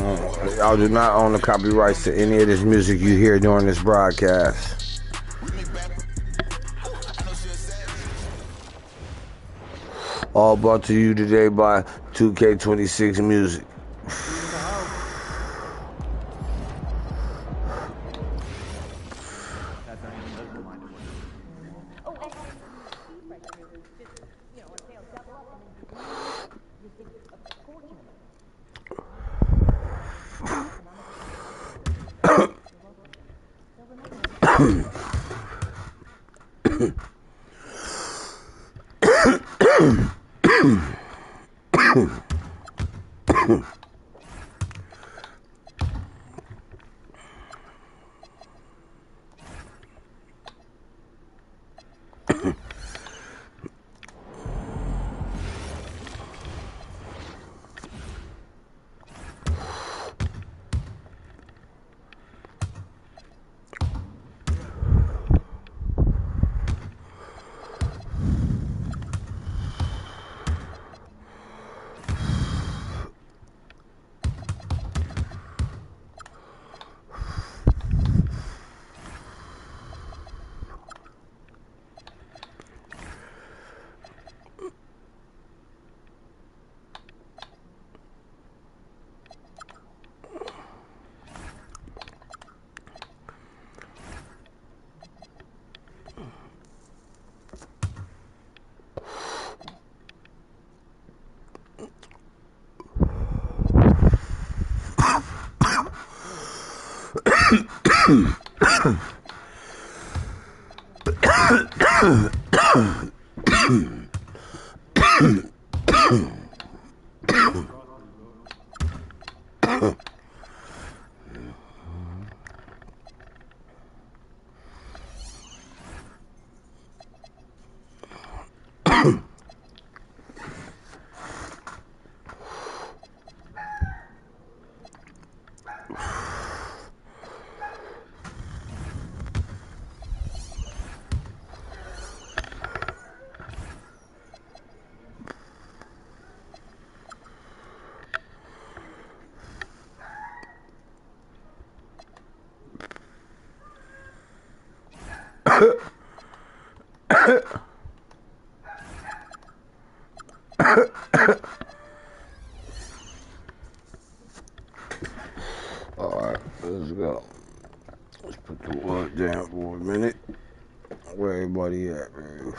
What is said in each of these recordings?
Y'all do not own the copyrights to any of this music you hear during this broadcast. All brought to you today by 2K26 Music. Alright, let's go. Let's put the wood down for a minute. Where everybody at, man?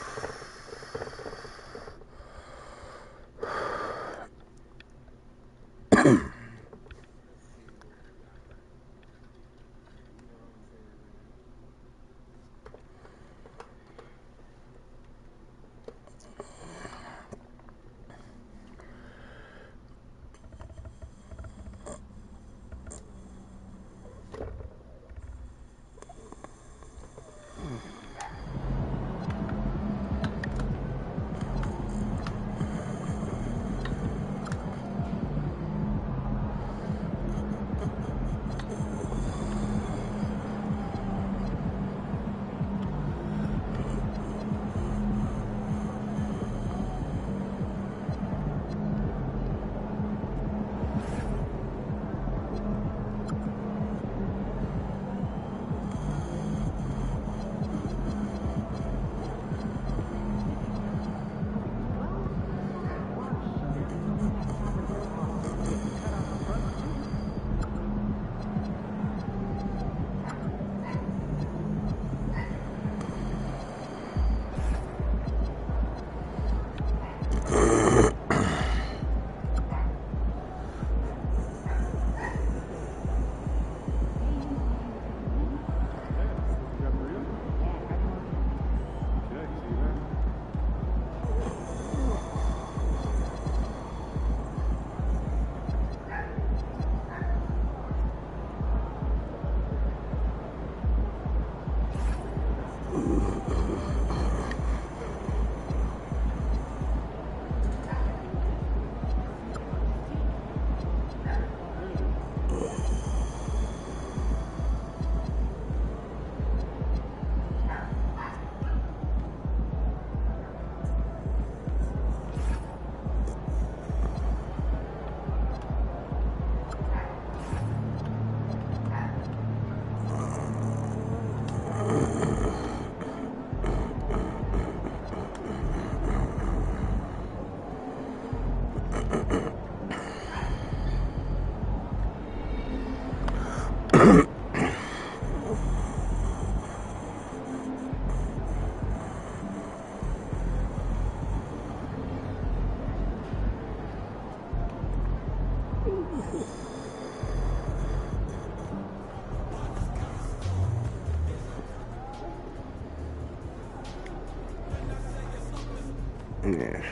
Yeah,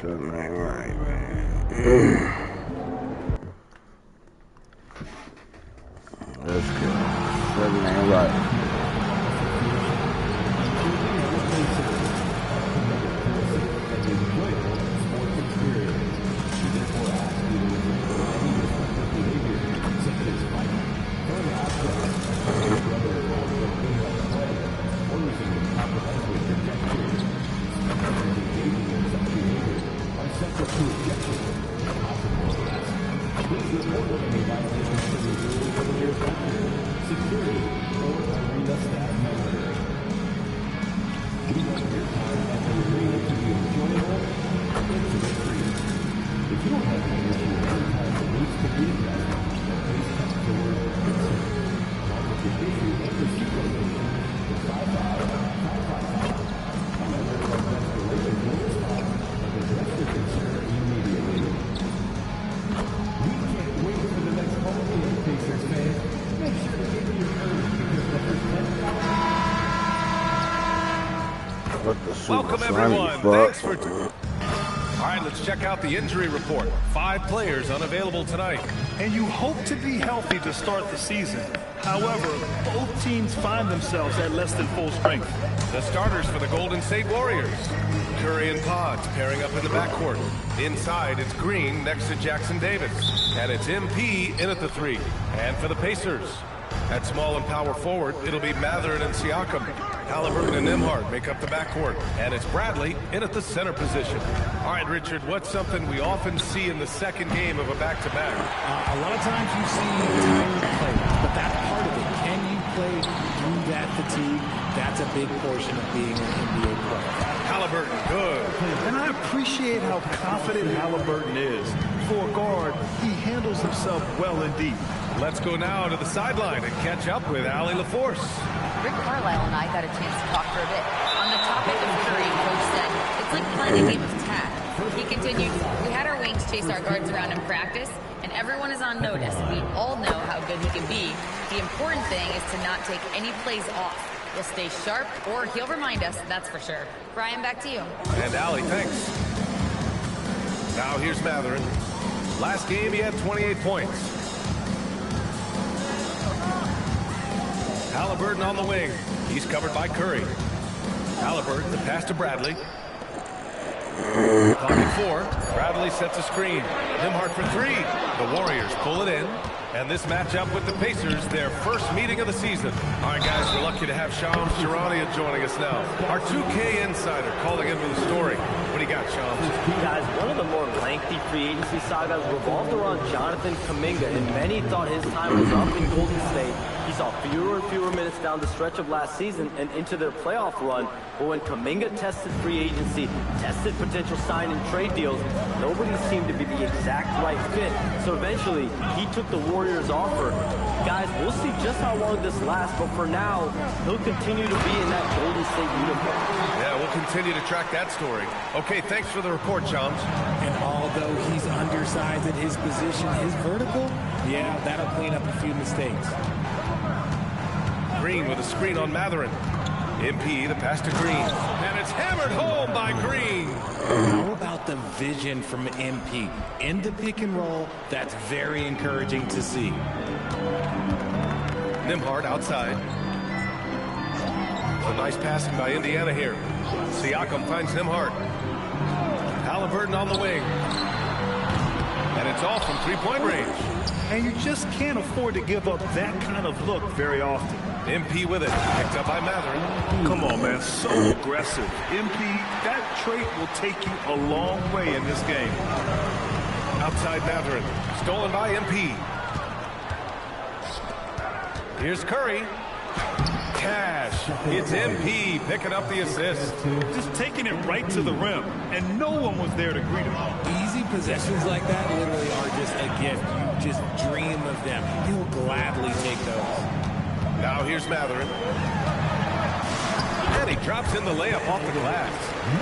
something ain't right, man. Let's go. Something ain't right. Welcome everyone. Thanks for. All right, let's check out the injury report. 5 players unavailable tonight. And you hope to be healthy to start the season. However, both teams find themselves at less than full strength. The starters for the Golden State Warriors. Curry and Pods pairing up in the backcourt. Inside, it's Green next to Jackson Davis. And it's MP in at the 3. And for the Pacers, at small and power forward, it'll be Mathurin and Siakam. Halliburton and Nembhard make up the backcourt. And it's Bradley in at the center position. All right, Richard, what's something we often see in the second game of a back-to-back? A lot of times you see tired players, but that's part of it. Can you play through that fatigue? That's a big portion of being an NBA player. Halliburton, good. And I appreciate how confident Halliburton is. For a guard, he handles himself well indeed. Let's go now to the sideline and catch up with Allie LaForce. Rick Carlisle and I got a chance to talk for a bit. On the topic of Curry, Coach said, it's like playing a game of tag. He continued, we had our wings chase our guards around in practice, and everyone is on notice. We all know how good he can be. The important thing is to not take any plays off. We'll stay sharp, or he'll remind us, that's for sure. Brian, back to you. And Allie, thanks. Now here's Mathurin. Last game, he had 28 points. Halliburton on the wing. He's covered by Curry. Halliburton, the pass to Bradley. Pocket 4. Bradley sets a screen. Nembhard for 3. The Warriors pull it in. And this matchup with the Pacers, their first meeting of the season. All right, guys, we're lucky to have Shams Charania joining us now. Our 2K insider calling in with the story. What do you got, Shams? Guys, one of the more lengthy free agency sagas revolved around Jonathan Kuminga, and many thought his time was up in Golden State. He saw fewer and fewer minutes down the stretch of last season and into their playoff run. But when Kuminga tested free agency, tested potential sign and trade deals, nobody seemed to be the exact right fit. So eventually, he took the Warriors offer. Guys, we'll see just how long this lasts, but for now, he'll continue to be in that Golden State uniform. Yeah, we'll continue to track that story. Okay, thanks for the report, Shams. And although he's undersized at his position, his vertical, yeah, that'll clean up a few mistakes. Green with a screen on Mathurin. MP, the pass to Green. And it's hammered home by Green. How about the vision from MP? In the pick and roll, that's very encouraging to see. Nembhard outside. So nice passing by Indiana here. Siakam finds Nembhard. Halliburton on the wing. And it's all from three-point range. And you just can't afford to give up that kind of look very often. MP with it. Picked up by Mathurin. Come on, man. So aggressive. MP, that trait will take you a long way in this game. Outside Mathurin. Stolen by MP. Here's Curry. Cash. It's MP picking up the assist. Just taking it right to the rim, and no one was there to greet him. Easy possessions like that literally are just a gift. You just dream of them. He'll gladly take those. Now here's Mathurin. And he drops in the layup off the glass.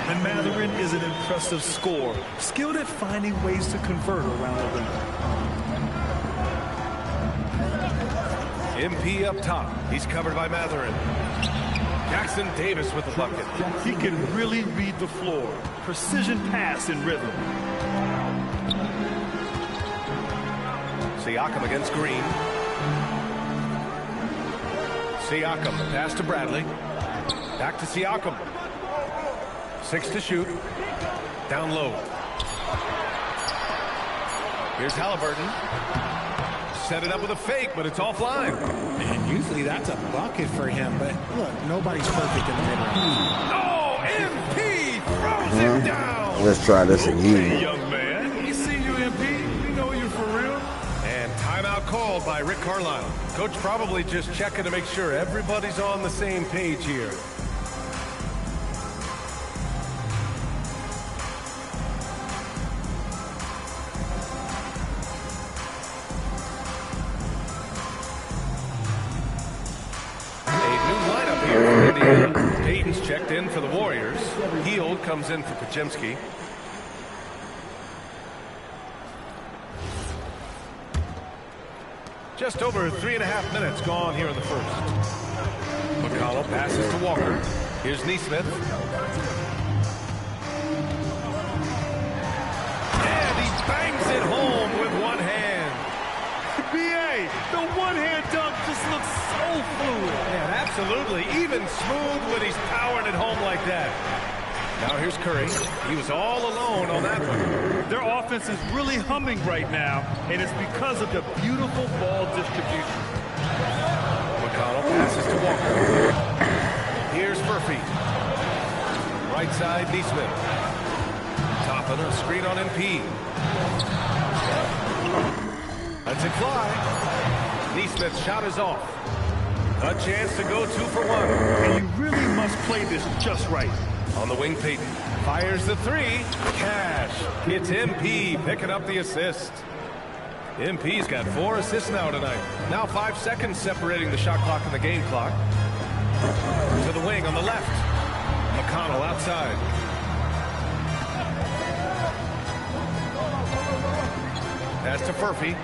And Mathurin is an impressive scorer, skilled at finding ways to convert around the rim. MP up top. He's covered by Mathurin. Jackson Davis with the bucket. He can really read the floor. Precision pass in rhythm. Siakam against Green. Siakam, pass to Bradley. Back to Siakam. 6 to shoot. Down low. Here's Halliburton. Set it up with a fake, but it's offline. And usually that's a bucket for him, but look, nobody's perfect in the mid-range. Oh, MP throws him down. Let's try this Hey, again. young man. We see you, MP. We know you for real. And timeout called by Rick Carlisle. Coach probably just checking to make sure everybody's on the same page here. Payton's checked in for the Warriors. Hield comes in for Podziemski. Just over 3.5 minutes gone here in the first. McConnell passes to Walker. Here's Nesmith. And he bangs it home with one hand. B.A., the one-hand dunk just looks so fluid. Yeah, absolutely. Even smooth when he's powering it home like that. Now here's Curry. He was all alone on that one. Their offense is really humming right now, and it's because of the beautiful ball distribution. McConnell passes to Walker. Here's Murphy. Right side, Nesmith. Topping a screen on MP. Lets it fly. Nesmith's shot is off. A chance to go 2 for 1. And you really must play this just right. On the wing, Payton fires the 3. Cash. It's MP picking up the assist. MP's got 4 assists now tonight. Now 5 seconds separating the shot clock and the game clock. To the wing on the left. McConnell outside. Pass to Murphy.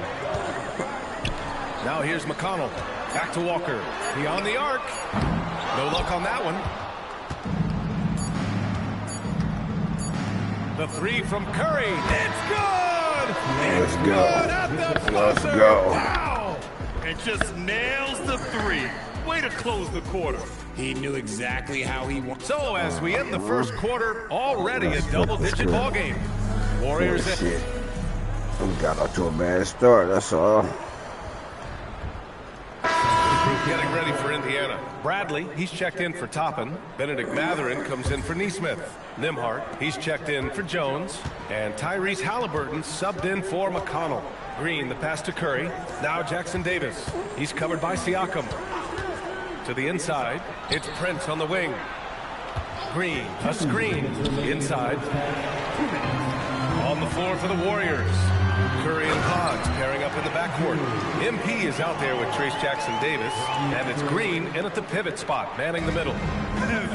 Now here's McConnell. Back to Walker. Beyond the arc. No luck on that one. The 3 from Curry. It's good! Let's go. Good at the Let's buzzer. go. Wow! And just nails the 3. Way to close the quarter. He knew exactly how he wanted. So as we end the first quarter, already a double-digit ball game. Warriors Shit. We got off to a bad start, that's all. getting ready for Indiana. Bradley, he's checked in for Toppin. Benedict Mathurin comes in for Nesmith. Nimhart, he's checked in for Jones. And Tyrese Halliburton subbed in for McConnell. Green, the pass to Curry. Now Jackson Davis. He's covered by Siakam. To the inside, it's Prince on the wing. Green, a screen, inside. On the floor for the Warriors. Curry and Pods pairing up in the backcourt. MP is out there with Trace Jackson Davis. And it's Green in at the pivot spot, manning the middle.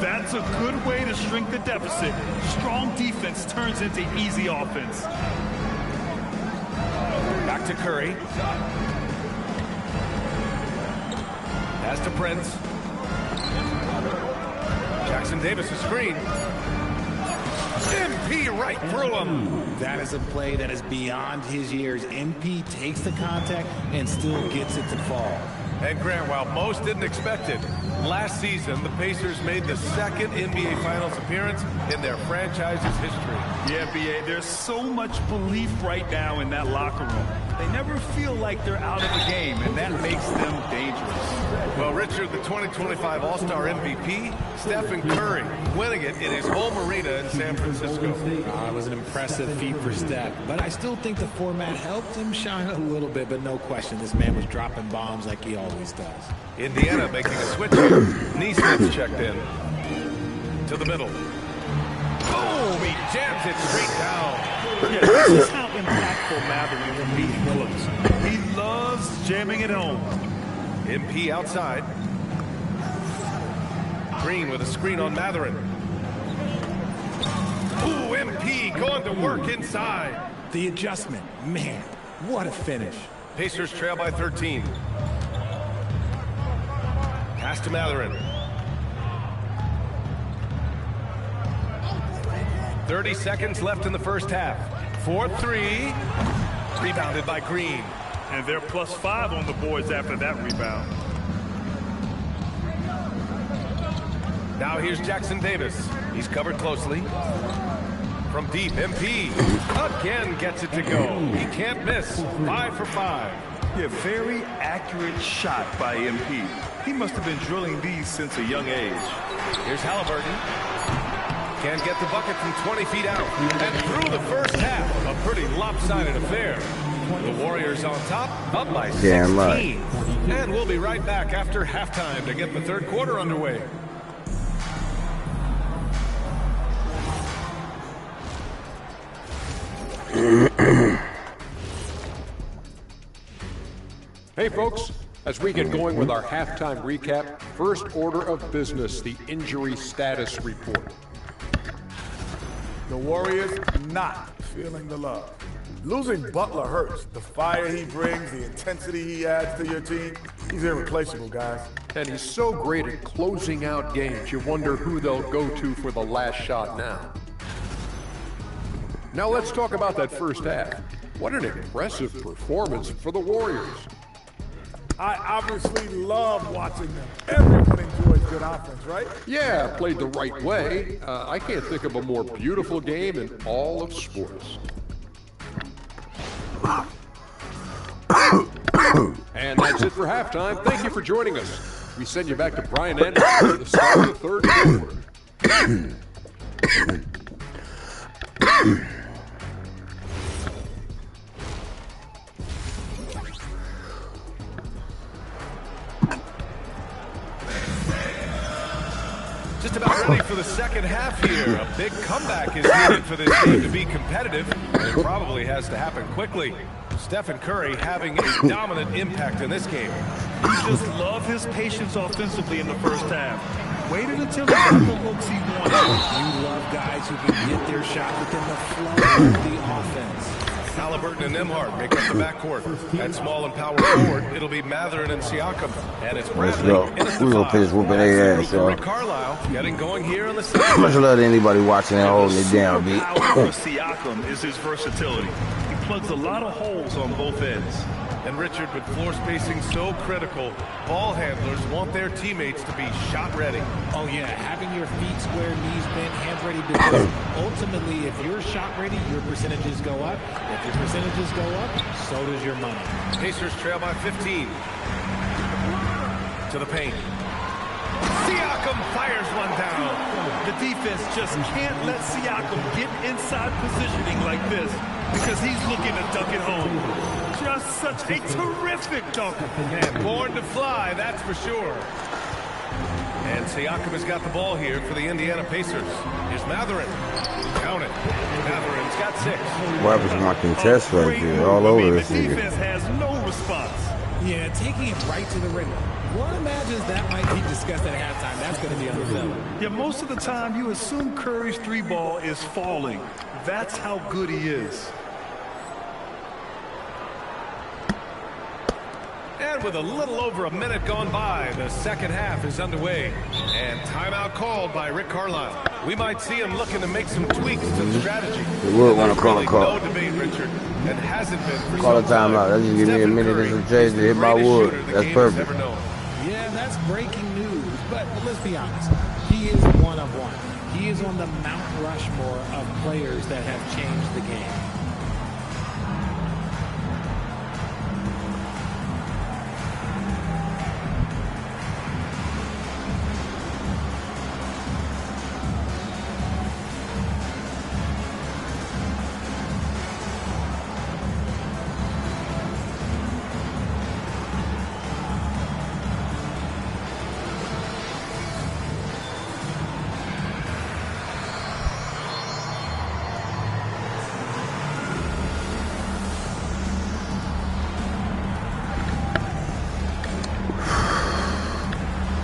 That's a good way to shrink the deficit. Strong defense turns into easy offense. Back to Curry. Pass to Prince. Jackson Davis' screen. MP right through him. That is a play that is beyond his years. MP takes the contact and still gets it to fall. And Grant, while most didn't expect it, last season the Pacers made the second NBA Finals appearance in their franchise's history. Yeah, B.A., there's so much belief right now in that locker room. They never feel like they're out of the game, and that makes them dangerous. Well, Richard, the 2025 All-Star MVP, Stephen Curry, winning it in his home arena in San Francisco. It was an impressive feat for Steph, but I still think the format helped him shine a little bit, but no question, this man was dropping bombs like he always does. Indiana making a switch here. Nesmith's checked in. To the middle. Boom! He jams it straight down. Yeah, this is how impactful Mathurin can be. He loves jamming it home. MP outside. Green with a screen on Matherin. Ooh, MP going to work inside. The adjustment, man, what a finish. Pacers trail by 13. Pass to Matherin. 30 seconds left in the first half. 4-3. Rebounded by Green. And they're +5 on the boards after that rebound. Now here's Jackson Davis. He's covered closely. From deep, MP again gets it to go. He can't miss. 5 for 5. Yeah, very accurate shot by MP. He must have been drilling these since a young age. Here's Halliburton. Can't get the bucket from 20 feet out. And through the first half, a pretty lopsided affair. The Warriors on top, up by 16. Damn right. And we'll be right back after halftime to get the third quarter underway. Hey folks, as we get going with our halftime recap, first order of business, the injury status report. The Warriors not feeling the love. Losing Butler hurts. The fire he brings, the intensity he adds to your team, he's irreplaceable, guys. And he's so great at closing out games, you wonder who they'll go to for the last shot now. Now let's talk about that first half. What an impressive performance for the Warriors. I obviously love watching them. Everyone enjoys good offense, right? Yeah, played the right way. I can't think of a more beautiful game in all of sports. And that's it for halftime. Thank you for joining us. We send you back to Brian Anderson for the start of the third quarter. Just about ready for the second half here. A big comeback is needed for this team to be competitive, and it probably has to happen quickly. Stephen Curry having a dominant impact in this game. You just love his patience offensively in the first half. Waited until he got the looks he wanted. You love guys who can get their shot within the flow of the offense. Halliburton and Nembhard make up the backcourt. At small and power forward, it'll be Matherin and Siakam. And it's Bradley in at the We're gonna finish whooping their ass, y'all. Rick Carlisle getting going here on the How much side. love to anybody watching and holding it down, B? Power for Siakam is his versatility. He plugs a lot of holes on both ends. And Richard, with floor spacing so critical, ball handlers want their teammates to be shot ready. Oh yeah, having your feet square, knees bent, hands ready, because ultimately if you're shot ready, your percentages go up. If your percentages go up, so does your money. Pacers trail by 15. To the paint. Siakam fires one down. The defense just can't let Siakam get inside positioning like this because he's looking to dunk it home. Just such a terrific dunker. And born to fly, that's for sure. And Siakam has got the ball here for the Indiana Pacers. Here's Matherin. Count it. Matherin's got 6. What happens to my contest right there? All over this The nigga. defense has no response. Yeah, taking it right to the rim. One imagines that might be discussed at halftime. That's going to be on the film. Yeah, most of the time you assume Curry's 3-ball is falling. That's how good he is. And with a little over a minute gone by, the second half is underway. And timeout called by Rick Carlisle. We might see him looking to make some tweaks to the strategy. They would want to call a call. No debate, Richard, and hasn't been for Call a some timeout. time. That just give me a Stephen minute Curry, and some change to hit my greatest wood. shooter the That's game has perfect. ever known. Yeah, that's breaking news. But let's be honest. He is one of one. He is on the Mount Rushmore of players that have changed the game.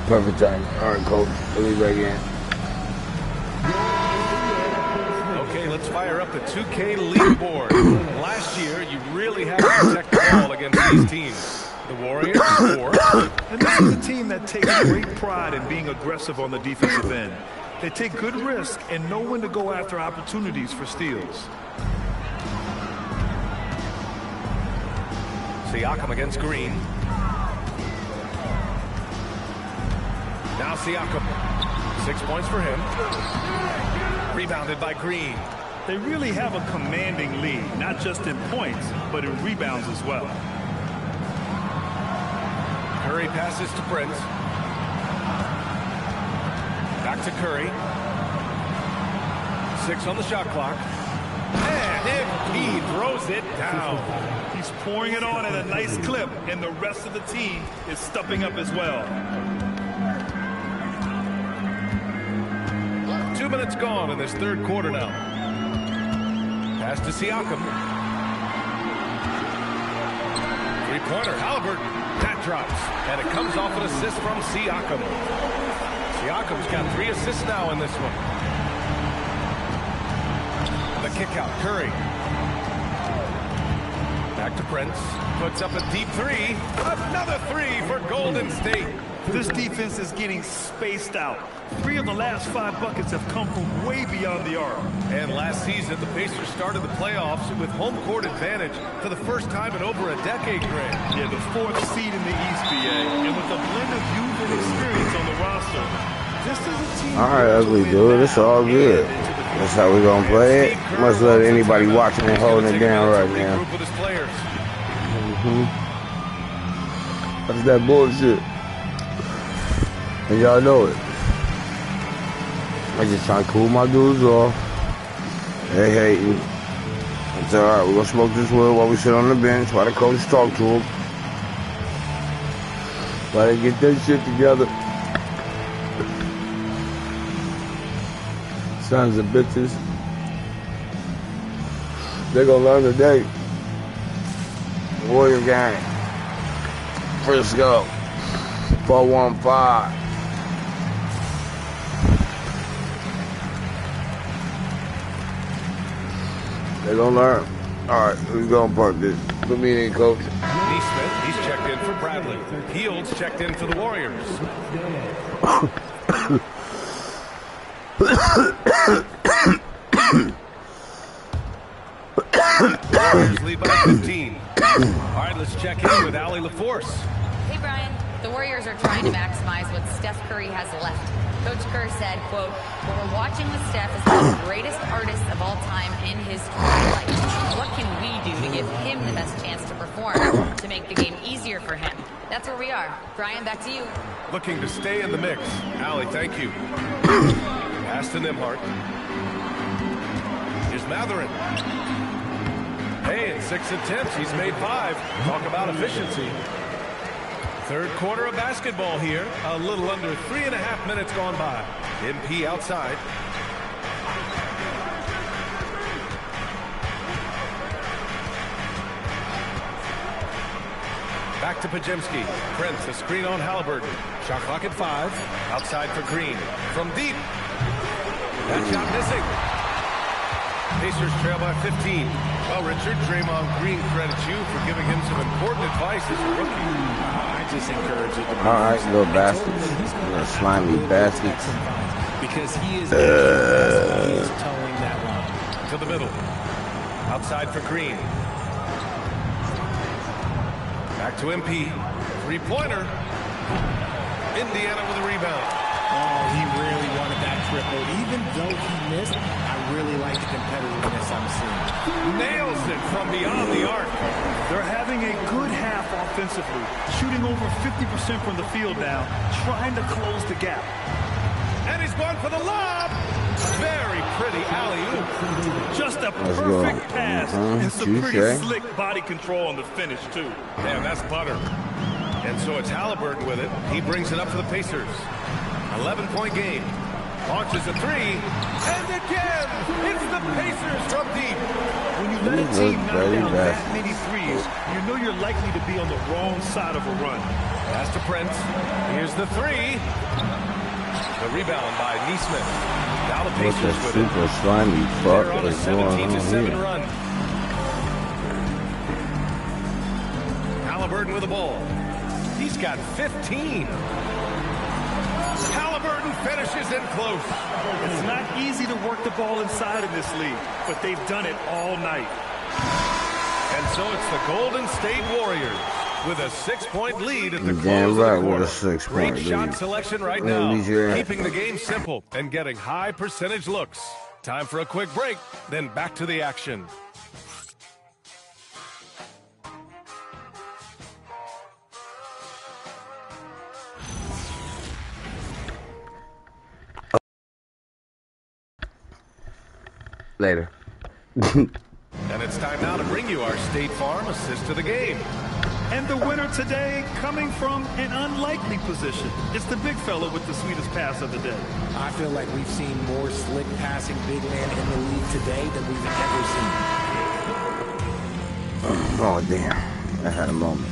Perfect time. All right, coach. We'll be back in. Okay, let's fire up the 2K leaderboard. Last year, you really had to protect the ball against these teams. The Warriors, 4. And this is a team that takes great pride in being aggressive on the defensive end. They take good risks and know when to go after opportunities for steals. Siakam against Green. Now Siakam. 6 points for him. Rebounded by Green. They really have a commanding lead, not just in points, but in rebounds as well. Curry passes to Prince. Back to Curry. 6 on the shot clock. And he throws it down. He's pouring it on at a nice clip, and the rest of the team is stepping up as well. 2 minutes gone in this third quarter now. Pass to Siakam. Three-pointer, Halliburton. That drops, and it comes off an assist from Siakam. Siakam's got 3 assists now in this one. The kick out, Curry. Back to Prince. Puts up a deep 3. Another 3 for Golden State. This defense is getting spaced out. 3 of the last 5 buckets have come from way beyond the arc. And last season, the Pacers started the playoffs with home court advantage for the first time in over a decade, Grant. Yeah, the 4th seed in the East, BA. And with a blend of youth and experience on the roster, this is a team... All right, ugly dude. It's all good. That's how we gonna play it. Must let anybody watching and holding it down right now. That's that bullshit. And y'all know it. I just trying to cool my dudes off. They hating. It's alright. We're gonna smoke this wood while we sit on the bench, while the coach talk to them. While they get their shit together. Sons of bitches. They're gonna learn today. Warrior gang. Frisco. 415. They're gonna learn. Alright, we're gonna park this. Put me in, coach. Neesmith, he's checked in for Bradley. Fields checked in for the Warriors. Warriors lead by 15. Alright, let's check in with Allie LaForce. Hey, Brian. The Warriors are trying to maximize what Steph Curry has left. Coach Kerr said, quote, "What we're watching with Steph is one of the greatest artists of all time in his twilight. What can we do to give him the best chance to perform, to make the game easier for him?" That's where we are. Brian, back to you. Looking to stay in the mix. Allie, thank you. Pass to Nembhard. Here's Mathurin. Hey, in 6 attempts, he's made 5. Talk about efficiency. Third quarter of basketball here. A little under 3.5 minutes gone by. MP outside. Back to Podziemski. Prince, a screen on Halliburton. Shot clock at 5. Outside for Green. From deep. That shot missing. Pacers trail by 15. Well, Richard, Draymond Green credits you for giving him some important advice as a rookie. I just encourage it. Alright, little bastards. Little slimy bastards. Because he is towing that line. To the middle. Outside for Green. Back to MP. Three-pointer. Indiana with a rebound. Oh, he really wanted that triple. Even though he missed, I really like the competitiveness I'm seeing. Nails it from beyond the arc. They're having a good half offensively, shooting over 50% from the field now, trying to close the gap. And he's going for the lob. Very pretty alley-oop. Just a perfect pass and some pretty slick body control on the finish, too. Damn, that's butter. And so it's Halliburton with it. He brings it up for the Pacers. 11-point game. Launches a three, and again, it's the Pacers from deep. When you let a team knock down that many threes, you know you're likely to be on the wrong side of a run. Pass to Prince. Here's the three. The rebound by Neesmith. Now the What the Pacers with super it. slimy fuck They're on a is going on 17-7 here? run. Halliburton with the ball. He's got 15. Halliburton finishes in close. It's not easy to work the ball inside in this league, but they've done it all night. And so it's the Golden State Warriors with a 6-point lead at the Damn close right of the with a quarter. 6-point Great shot lead. selection right Well, now, these are- keeping the game simple and getting high percentage looks. Time for a quick break, then back to the action. Later. And it's time now to bring you our State Farm assist to the game. And the winner today coming from an unlikely position. It's the big fella with the sweetest pass of the day. I feel like we've seen more slick passing big man in the league today than we've ever seen. Oh, damn. I had a moment.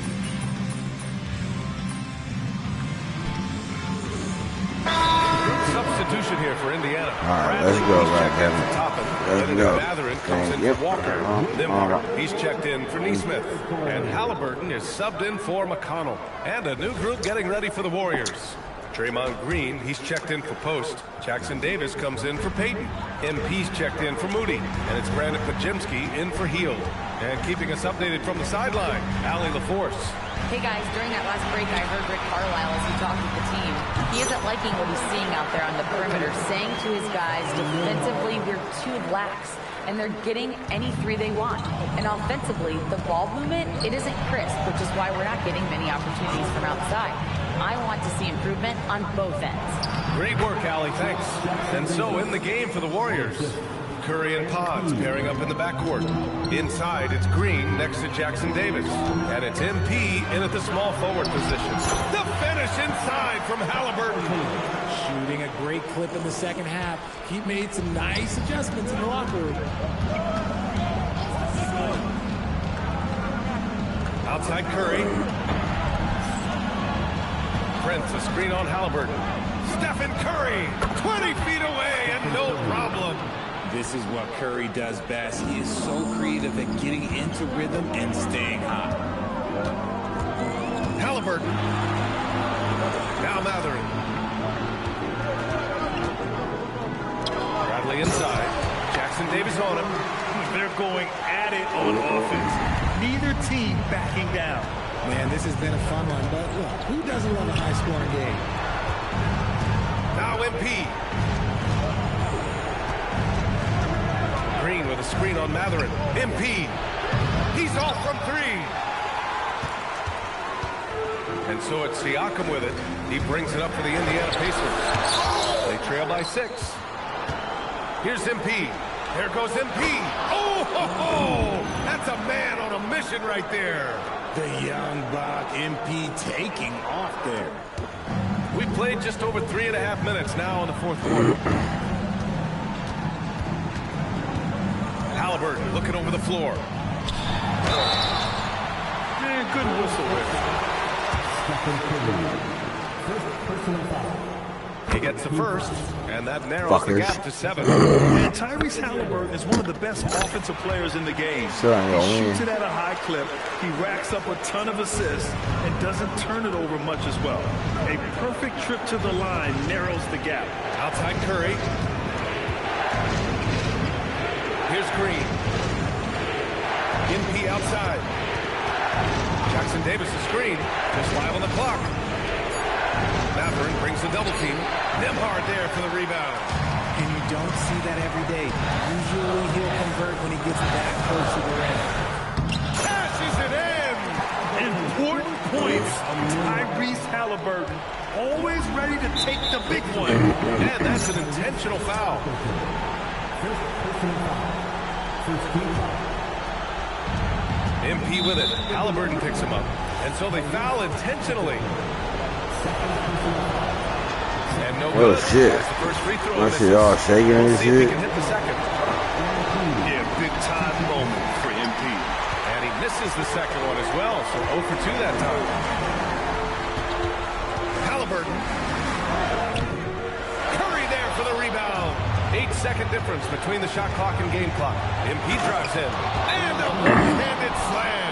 Substitution here for Indiana. All right, let's go, right, Kevin. Let's go. Mathurin comes in Yep. for Walker. All Nembhard, right. he's checked in for Neesmith. And Halliburton is subbed in for McConnell. And a new group getting ready for the Warriors. Draymond Green, he's checked in for Post. Jackson Davis comes in for Payton. MP's checked in for Moody. And it's Brandon Pajemski in for Hield. And keeping us updated from the sideline, Allie LaForce. Hey guys, during that last break, I heard Rick Carlisle as he talked with the team. He isn't liking what he's seeing out there on the perimeter, saying to his guys, defensively, we're too lax, and they're getting any three they want. And offensively, the ball movement, it isn't crisp, which is why we're not getting many opportunities from outside. I want to see improvement on both ends. Great work, Allie. Thanks. And so in the game for the Warriors, Curry and Pods pairing up in the backcourt. Inside, it's Green next to Jackson Davis. And it's MP in at the small forward position. The finish inside from Halliburton. Shooting a great clip in the second half. He made some nice adjustments in the locker room. Outside Curry. Prince, a screen on Halliburton. Stephen Curry, 20 feet away and no problem. This is what Curry does best. He is so creative at getting into rhythm and staying hot. Halliburton. Now Mathurin. Bradley inside. Jackson Davis on him. They're going at it on offense. Neither team backing down. Man, this has been a fun one, but look, who doesn't love a high-scoring game? Now MP. Green with a screen on Mathurin. MP. He's off from three. And so it's Siakam with it. He brings it up for the Indiana Pacers. They trail by 6. Here's MP. There goes MP. Oh, ho, ho. That's a man on a mission right there. The young buck MP taking off there. We played just over 3.5 minutes now in the fourth quarter. Halliburton looking over the floor. Man, good whistle there. He gets the first, and that narrows the gap to 7. And Tyrese Halliburton is one of the best offensive players in the game. Sure, He yeah. shoots it at a high clip. He racks up a ton of assists and doesn't turn it over much as well. A perfect trip to the line narrows the gap. Outside Curry. Here's Green. MP outside. Jackson Davis a screen. Just 5 on the clock. Mathurin brings the double team. Nembhard there for the rebound. And you don't see that every day. Usually he'll convert when he gets that close to the rim. Cashes it in. Important points from Tyrese Halliburton. Always ready to take the big one. And that's an intentional foul. MP with it. Halliburton picks him up. And so they foul intentionally. And no Oh good. shit. As the first free throw That misses. shit all shaking and We'll see if he shit. can hit the second. Yeah, big time moment for MP. And he misses the second one as well, so 0 for 2 that time. Halliburton. Curry there for the rebound. 8-second difference between the shot clock and game clock. MP drives in. And a one-handed slam.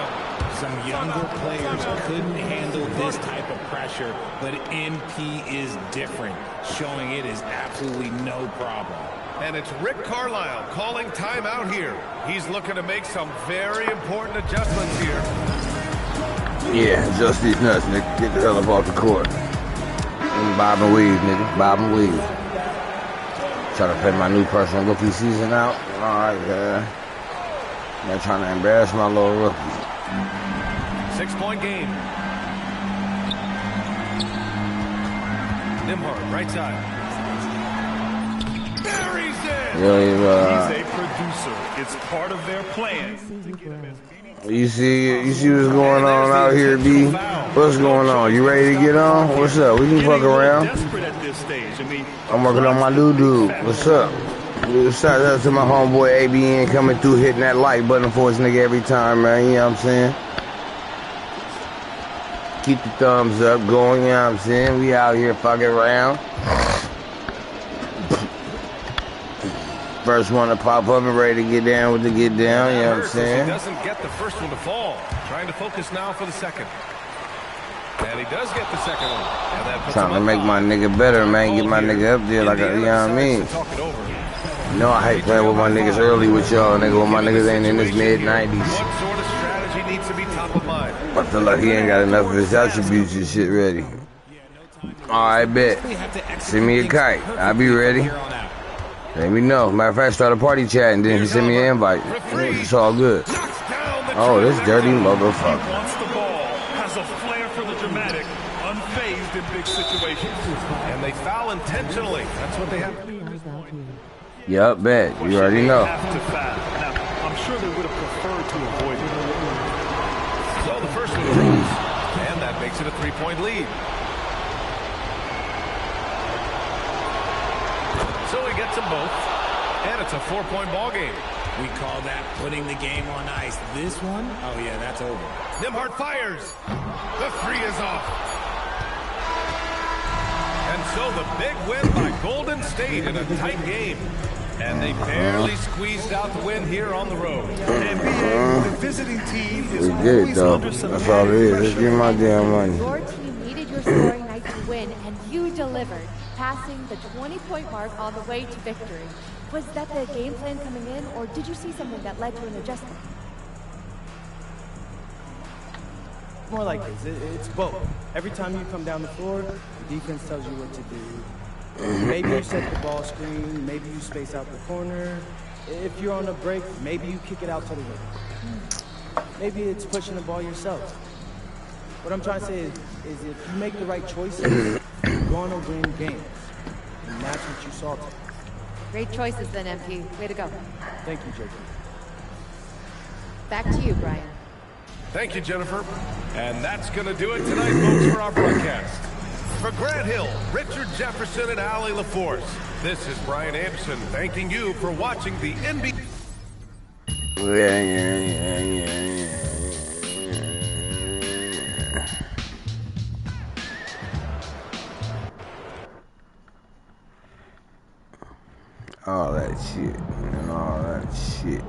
Some younger players couldn't handle this type of pressure, but MP is different, showing it is absolutely no problem. And it's Rick Carlisle calling timeout here. He's looking to make some very important adjustments here. Yeah, adjust these nuts, nigga. Get the hell up off the court. Bob and weave, nigga. Bob and weave. Trying to play my new personal rookie season out. Alright, man. I'm trying to embarrass my little rookie. 6-point game. Nembhard, right side. Buries it! He's a producer. It's part of their plan. You see what's going on out here, B? What's going on? You ready to get on? What's up? We can fuck around. Desperate at this stage. I mean, I'm working on my doo-doo. What's up? Shout out to my homeboy ABN coming through, hitting that like button for us nigga every time, man. You know what I'm saying? Keep the thumbs up going, you know what I'm saying? We out here fucking around. First one to pop up and ready to get down with the get down, you know what I'm saying? He doesn't get the first one to fall. Trying to focus now for the second. And he does get the second one. And that puts Trying to make my nigga better, man. Get my nigga up there like a, you know what I mean? You know I hate playing with my niggas early with y'all, nigga. When my niggas ain't in his mid-90s. What sort of strategy needs to be top of mind? I feel like he ain't got enough of his attributes and shit ready. Alright, bet. Send me a kite. I'll be ready. Let me know. Matter of fact, start a party chat and then he send me an invite. It's all good. Oh, this dirty motherfucker. wants the ball, has a flair for the dramatic, unfazed in big situations. And they foul intentionally. That's what they have to do. Yup, bet. You already know. Have to foul. Now, I'm sure they would have preferred to avoid it. So the first one goes. And that makes it a 3-point lead. So he gets them both. And it's a 4-point ball game. We call that putting the game on ice. This one, oh yeah, that's over. Nembhard fires. The 3 is off. And so the big win by Golden State in a tight game. And they barely squeezed out the win here on the road. NBA, the visiting team is We did, always though. under some That's all it is. Let's pressure. get my damn money. Your team needed your scoring night to win, and you delivered, passing the 20-point mark on the way to victory. Was that the game plan coming in, or did you see something that led to an adjustment? More like this. It's both. Every time you come down the floor, the defense tells you what to do. Maybe you set the ball screen, maybe you space out the corner. If you're on a break, maybe you kick it out to the wing. Maybe it's pushing the ball yourself. What I'm trying to say is if you make the right choices, you're going to win games. And that's what you saw today. Great choices then, MP. Way to go. Thank you, Jacob. Back to you, Brian. Thank you, Jennifer. And that's going to do it tonight, folks, for our broadcast. For Grant Hill, Richard Jefferson, and Allie LaForce, this is Brian Anderson thanking you for watching the NBA. All that shit. And all that shit.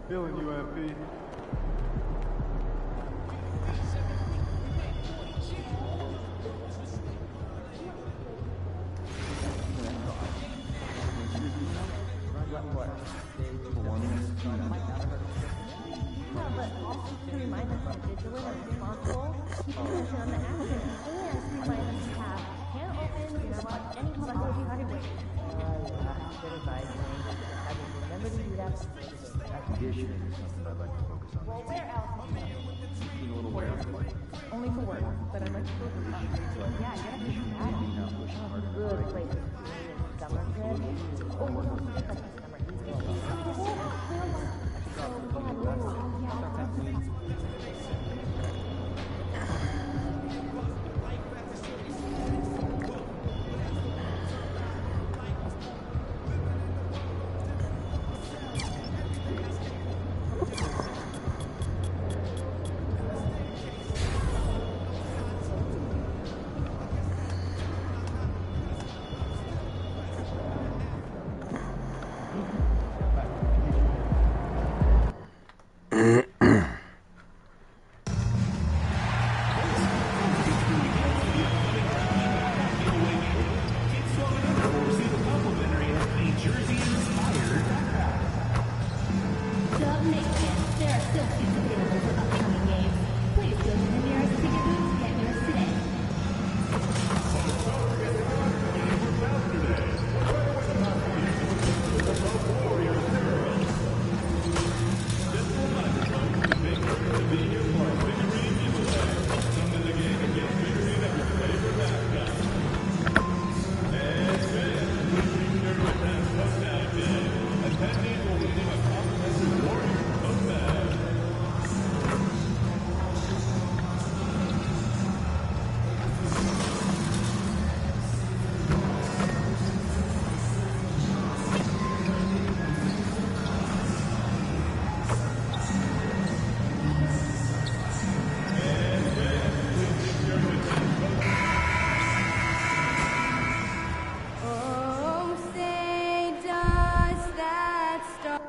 Feeling you, MP. But also to remind us that vigilant and responsible, keep attention on the action, and remind us to have can't open your watch any collectible category. Good advice, I will remember to do that before the game. That conditioning is something I'd like to focus on. Well, where else? Being a little aware of play. Only for work, but I'd like to go for fun. Yeah, you gotta push that. Good place to be in summer trip. Oh, no, it's like summer evening.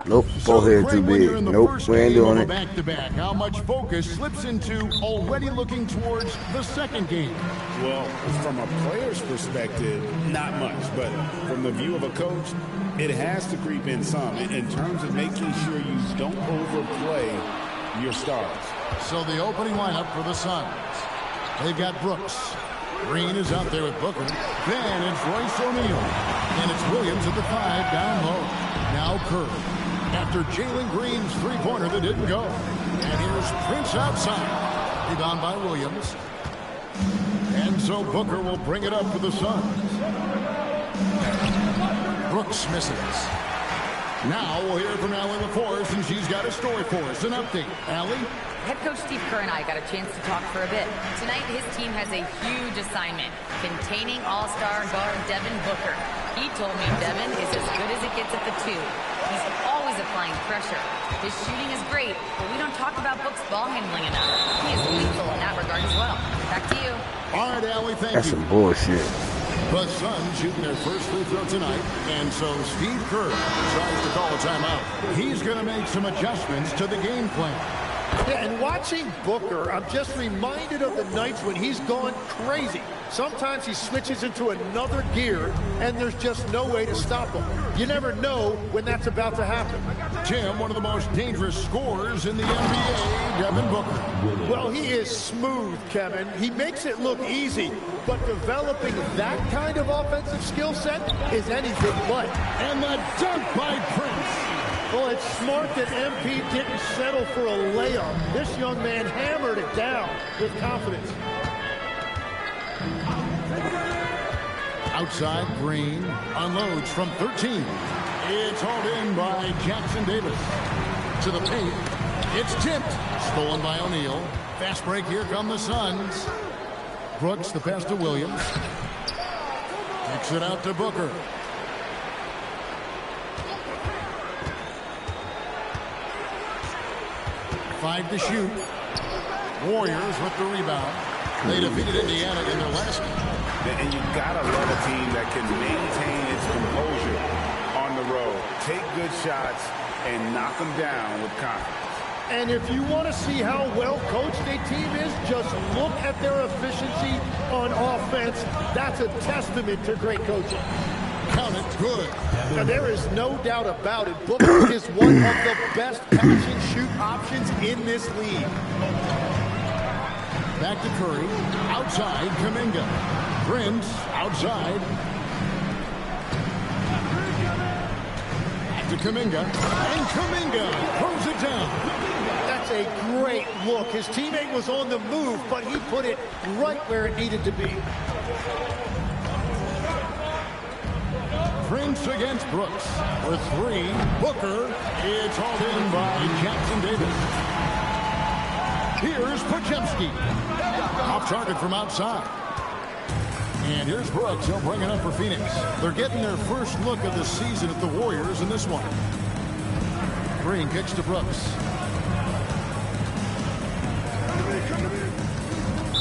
Nope, forehead too big. Nope, we ain't doing it. Back-to-back, how much focus slips into already looking towards the second game? Well, from a player's perspective, not much. But from the view of a coach, it has to creep in some in terms of making sure you don't overplay your stars. So the opening lineup for the Suns. They've got Brooks. Green is out there with Booker. Then it's Royce O'Neal. And it's Williams at the 5 down low. Now Curry. After Jalen Green's three-pointer that didn't go. And here's Prince outside. Rebound by Williams. And so Booker will bring it up for the Suns. Brooks misses. Now we'll hear from Allie LaForce, and she's got a story for us. An update. Allie? Head coach Steve Kerr and I got a chance to talk for a bit. Tonight, his team has a huge assignment, containing all-star guard Devin Booker. He told me Devin is as good as it gets at the 2. He's always applying pressure. His shooting is great, but we don't talk about Book's ball handling enough. He is lethal in that regard as well. Back to you. All right, Allie, thank you. That's some bullshit. The Suns shooting their first free throw tonight, and so Steve Kerr decides to call a timeout. He's going to make some adjustments to the game plan. Yeah, and watching Booker, I'm just reminded of the nights when he's gone crazy. Sometimes he switches into another gear, and there's just no way to stop him. You never know when that's about to happen. Tim, one of the most dangerous scorers in the NBA, Devin Booker. Well, he is smooth, Kevin. He makes it look easy, but developing that kind of offensive skill set is anything but. And the dunk by Prince. Well, it's smart that MP didn't settle for a layup. This young man hammered it down with confidence. Outside, Green unloads from 13. It's hauled in by Jackson Davis. To the paint. It's tipped. Stolen by O'Neal. Fast break. Here come the Suns. Brooks, the pass to Williams. Kicks it out to Booker. Five to shoot. Warriors with the rebound. They defeated Indiana in their last game. And you gotta love a team that can maintain its composure on the road. Take good shots and knock them down with confidence. And if you want to see how well coached a team is, just look at their efficiency on offense. That's a testament to great coaching. Count it good. Now, there is no doubt about it. Booker is one of the best catch-and-shoot options in this league. Back to Curry. Outside, Kuminga. Prince, outside. Back to Kuminga. And Kuminga throws it down. That's a great look. His teammate was on the move, but he put it right where it needed to be. Prince against Brooks. For three, Booker. It's hauled in by Jackson Davis. Here's Podziemski. Off target from outside. And here's Brooks. He'll bring it up for Phoenix. They're getting their first look of the season at the Warriors in this one. Green kicks to Brooks.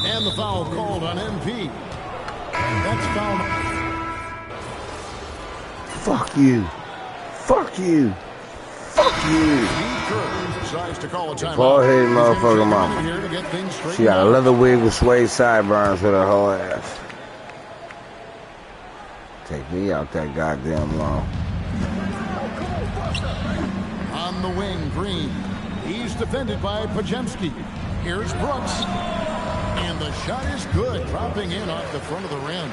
And the foul called on MP. That's foul. Fuck you. Fuck you. Fuck you. Decides to call a timeout. Bald-headed motherfucker mama. Here to get things She got a leather wig with suede sideburns with her whole ass. Take me out that goddamn long. On the wing, Green. He's defended by Podziemski. Here's Brooks. And the shot is good, dropping in off the front of the rim.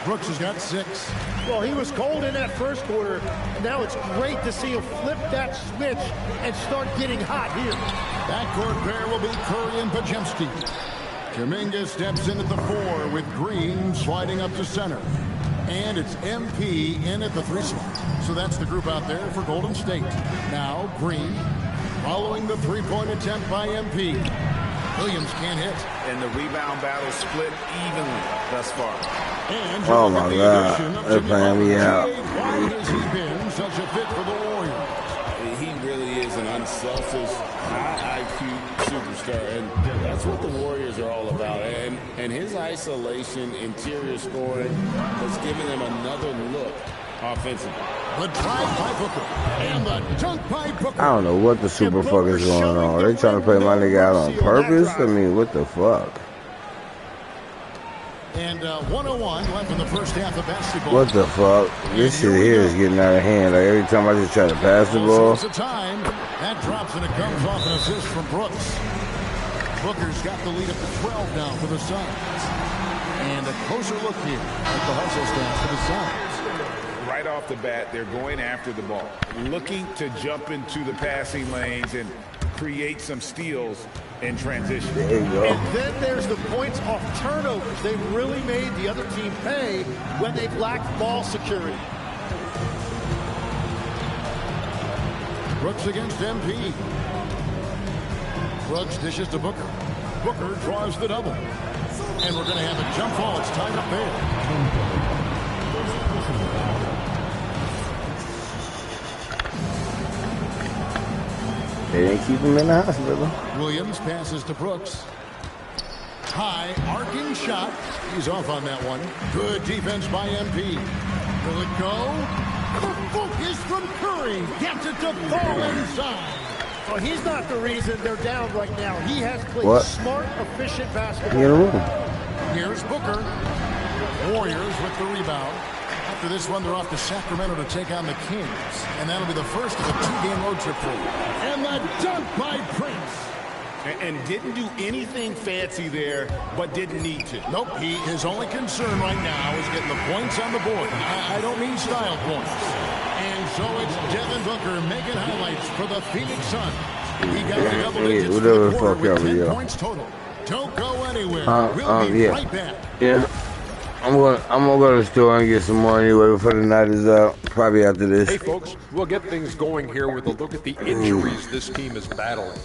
Brooks has got 6. Well, he was cold in that first quarter. Now it's great to see him flip that switch and start getting hot here. Backcourt pair will be Curry and Podziemski. Kuminga steps in at the 4 with Green sliding up to center. And it's MP in at the 3 slot. So that's the group out there for Golden State. Now Green following the 3-point attempt by MP. Williams can't hit. And the rebound battle split evenly thus far. And oh my God, they're playing me out. Why has he been such a fit for the Warriors? He really is an unselfish, high IQ superstar, and that's what the Warriors are all about. And his isolation, interior scoring has given them another look offensively. The drive by Booker and the dunk by Booker. I don't know what the super fuck is going on. They trying to play my nigga out on purpose? I mean, what the fuck? And 101 left in the first half of basketball. What the fuck? This shit here is getting out of hand. Like every time I just try to pass the ball. It's a time. That drops and it comes off an assist from Brooks. Booker's got the lead up to 12 now for the Suns. And a closer look here at the hustle stats for the Suns. Right off the bat, they're going after the ball, looking to jump into the passing lanes and create some steals in transition. There you go. And then there's the points off turnovers. They've really made the other team pay when they've lacked ball security. Brooks against MP. Brooks dishes to Booker. Booker draws the double. And we're going to have a jump ball. It's tied up there. They didn't keep him in the hospital. Williams passes to Brooks. High arcing shot. He's off on that one. Good defense by MP. Will it go? The focus from Curry. Gets it to fall inside. Well, he's not the reason they're down right now. He has played smart, efficient basketball. Get a room. Here's Booker. Warriors with the rebound. After this one, they're off to Sacramento to take on the Kings. And that'll be the first of a 2-game road trip for you. And the dunk by Prince. And didn't do anything fancy there, but didn't need to. Nope, his only concern right now is getting the points on the board. I don't mean style points. And so it's Devin Booker making highlights for the Phoenix Suns. He got the double digits for the quarter with 10 points total. Don't go anywhere. We'll be right back. Yeah. I'm gonna go to the store and get some more anyway before the night is out. Probably after this. Hey folks, we'll get things going here with a look at the injuries this team is battling.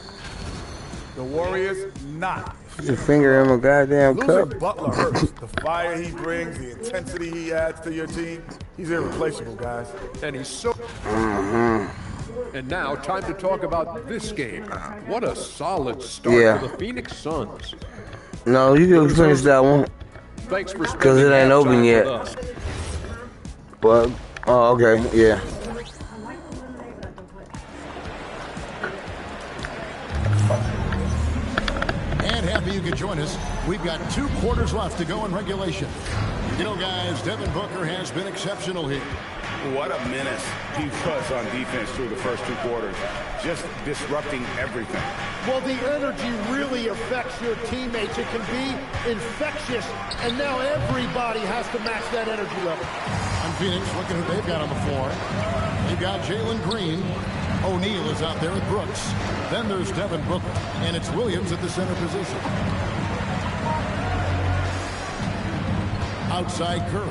The Warriors not. Put your finger in my goddamn Losing cup. Butler hurts. The fire he brings, the intensity he adds to your team, he's irreplaceable, guys. And he's so... And now, time to talk about this game. What a solid start for the Phoenix Suns. No, you can finish that one. Thanks for because it ain't open yet. But, oh, okay, yeah. you can join us. We've got 2 quarters left to go in regulation. You know, guys, Devin Booker has been exceptional here. What a menace he was on defense through the first 2 quarters. Just disrupting everything. Well, the energy really affects your teammates. It can be infectious, and now everybody has to match that energy level. And Phoenix, looking who they've got on the floor. They've got Jalen Green. O'Neal is out there with Brooks. Then there's Devin Booker, and it's Williams at the center position. Outside Curry.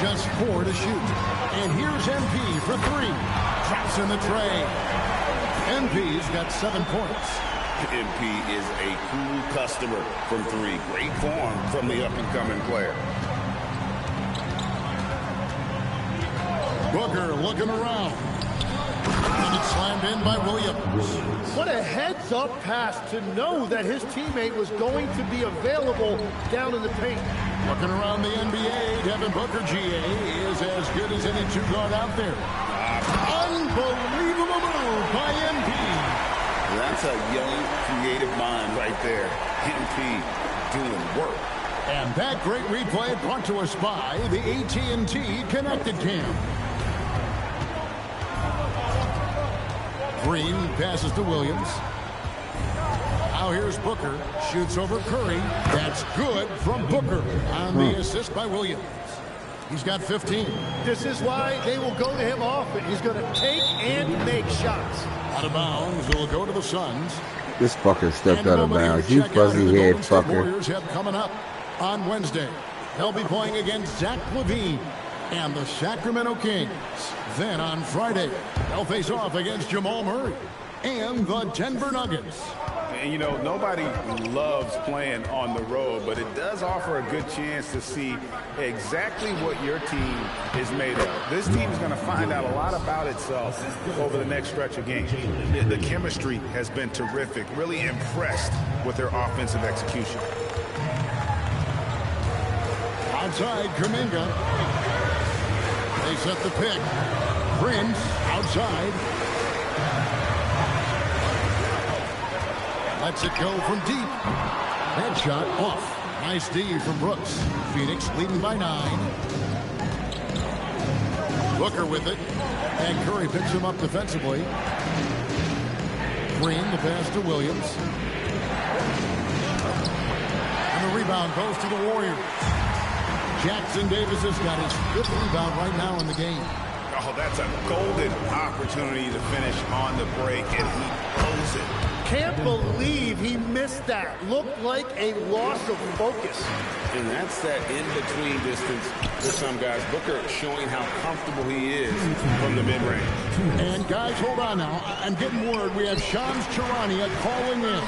Just 4 to shoot. And here's MP for 3. Drops in the tray. MP's got 7 points. MP is a cool customer from 3. Great form from the up-and-coming player. Booker looking around. And it's slammed in by Williams. What a heads-up pass to know that his teammate was going to be available down in the paint. Looking around the NBA, Devin Booker, GA, is as good as any 2-guard out there. Unbelievable move by MP. That's a young, creative mind right there. MP doing work. And that great replay brought to us by the AT&T Connected Cam. Green passes to Williams. Now here's Booker. Shoots over Curry. That's good from Booker on the assist by Williams. He's got 15. This is why they will go to him often. He's going to take and make shots. Out of bounds. It will go to the Suns. This fucker stepped out of bounds. You fuzzy head fucker. Warriors have coming up on Wednesday. They'll be playing against Zach LaVine and the Sacramento Kings. Then on Friday, they'll face off against Jamal Murray and the Denver Nuggets. And, you know, nobody loves playing on the road, but it does offer a good chance to see exactly what your team is made of. This team is going to find out a lot about itself over the next stretch of games. The chemistry has been terrific. Really impressed with their offensive execution. Outside, Kuminga. They set the pick. Prince outside. Lets it go from deep. Headshot off. Nice D from Brooks. Phoenix leading by 9. Booker with it. And Curry picks him up defensively. Green, the pass to Williams. And the rebound goes to the Warriors. Jackson Davis has got his 5th rebound right now in the game. Oh, that's a golden opportunity to finish on the break, and he blows it. Can't believe he missed that. Looked like a loss of focus. And that's that in-between distance for some guys. Booker showing how comfortable he is from the mid-range. And guys, hold on now. I'm getting word we have Shams Charania calling in.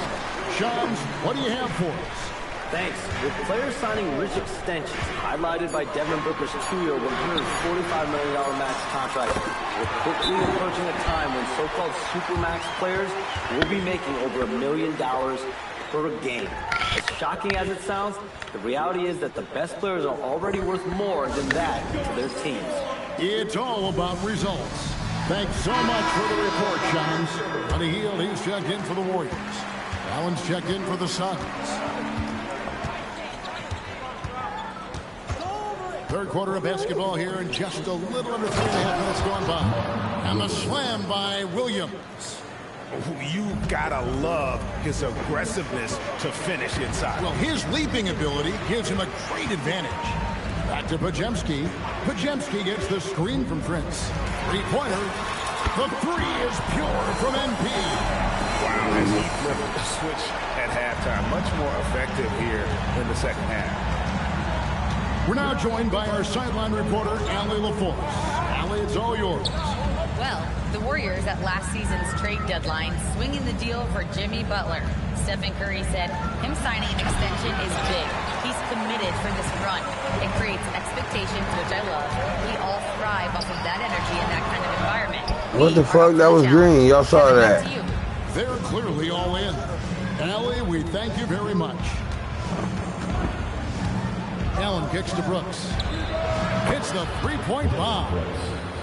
Shams, what do you have for us? Thanks. With players signing rich extensions, highlighted by Devin Booker's 2-year, $145 million max contract, we're quickly approaching a time when so-called supermax players will be making over $1 million per game. As shocking as it sounds, the reality is that the best players are already worth more than that to their teams. It's all about results. Thanks so much for the report, Shams. On the heel, he's checked in for the Warriors. Allen's checked in for the Suns. Third quarter of basketball here in just a little under 3.5 minutes gone by. And the slam by Williams. You gotta love his aggressiveness to finish inside. Well, his leaping ability gives him a great advantage. Back to Podziemski. Podziemski gets the screen from Prince. Three-pointer. The 3 is pure from MP. Wow, as he flipped the switch at halftime. Much more effective here in the second half. We're now joined by our sideline reporter, Allie LaForce. Allie, it's all yours. Well, the Warriors at last season's trade deadline swinging the deal for Jimmy Butler. Stephen Curry said him signing an extension is big. He's committed for this run. It creates expectations, which I love. We all thrive off of that energy in that kind of environment. What the fuck? That was green. Y'all saw that. They're clearly all in. Allie, we thank you very much. Allen kicks to Brooks. Hits the three-point bomb.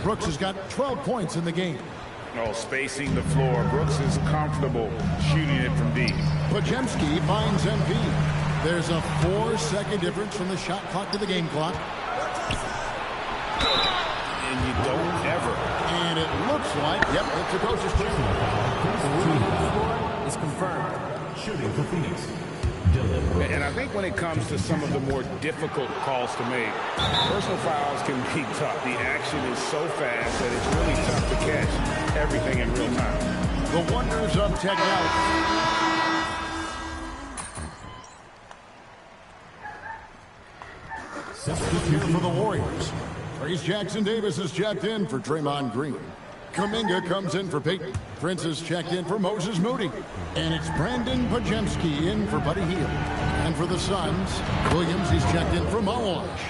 Brooks has got 12 points in the game. Oh, spacing the floor. Brooks is comfortable shooting it from deep. Podziemski finds MP. There's a 4-second difference from the shot clock to the game clock. And you don't ever. And it looks like, yep, it's a coach's change. It's confirmed. Shooting for Phoenix. And I think when it comes to some of the more difficult calls to make, personal fouls can be tough. The action is so fast that it's really tough to catch everything in real time. The wonders of technology. Substitute for the Warriors. Trace Jackson Davis is checked in for Draymond Green. Kuminga comes in for Peyton. Prince is checked in for Moses Moody. And it's Brandon Podziemski in for Buddy Hield. And for the Suns, Williams is checked in for Mo Walsh.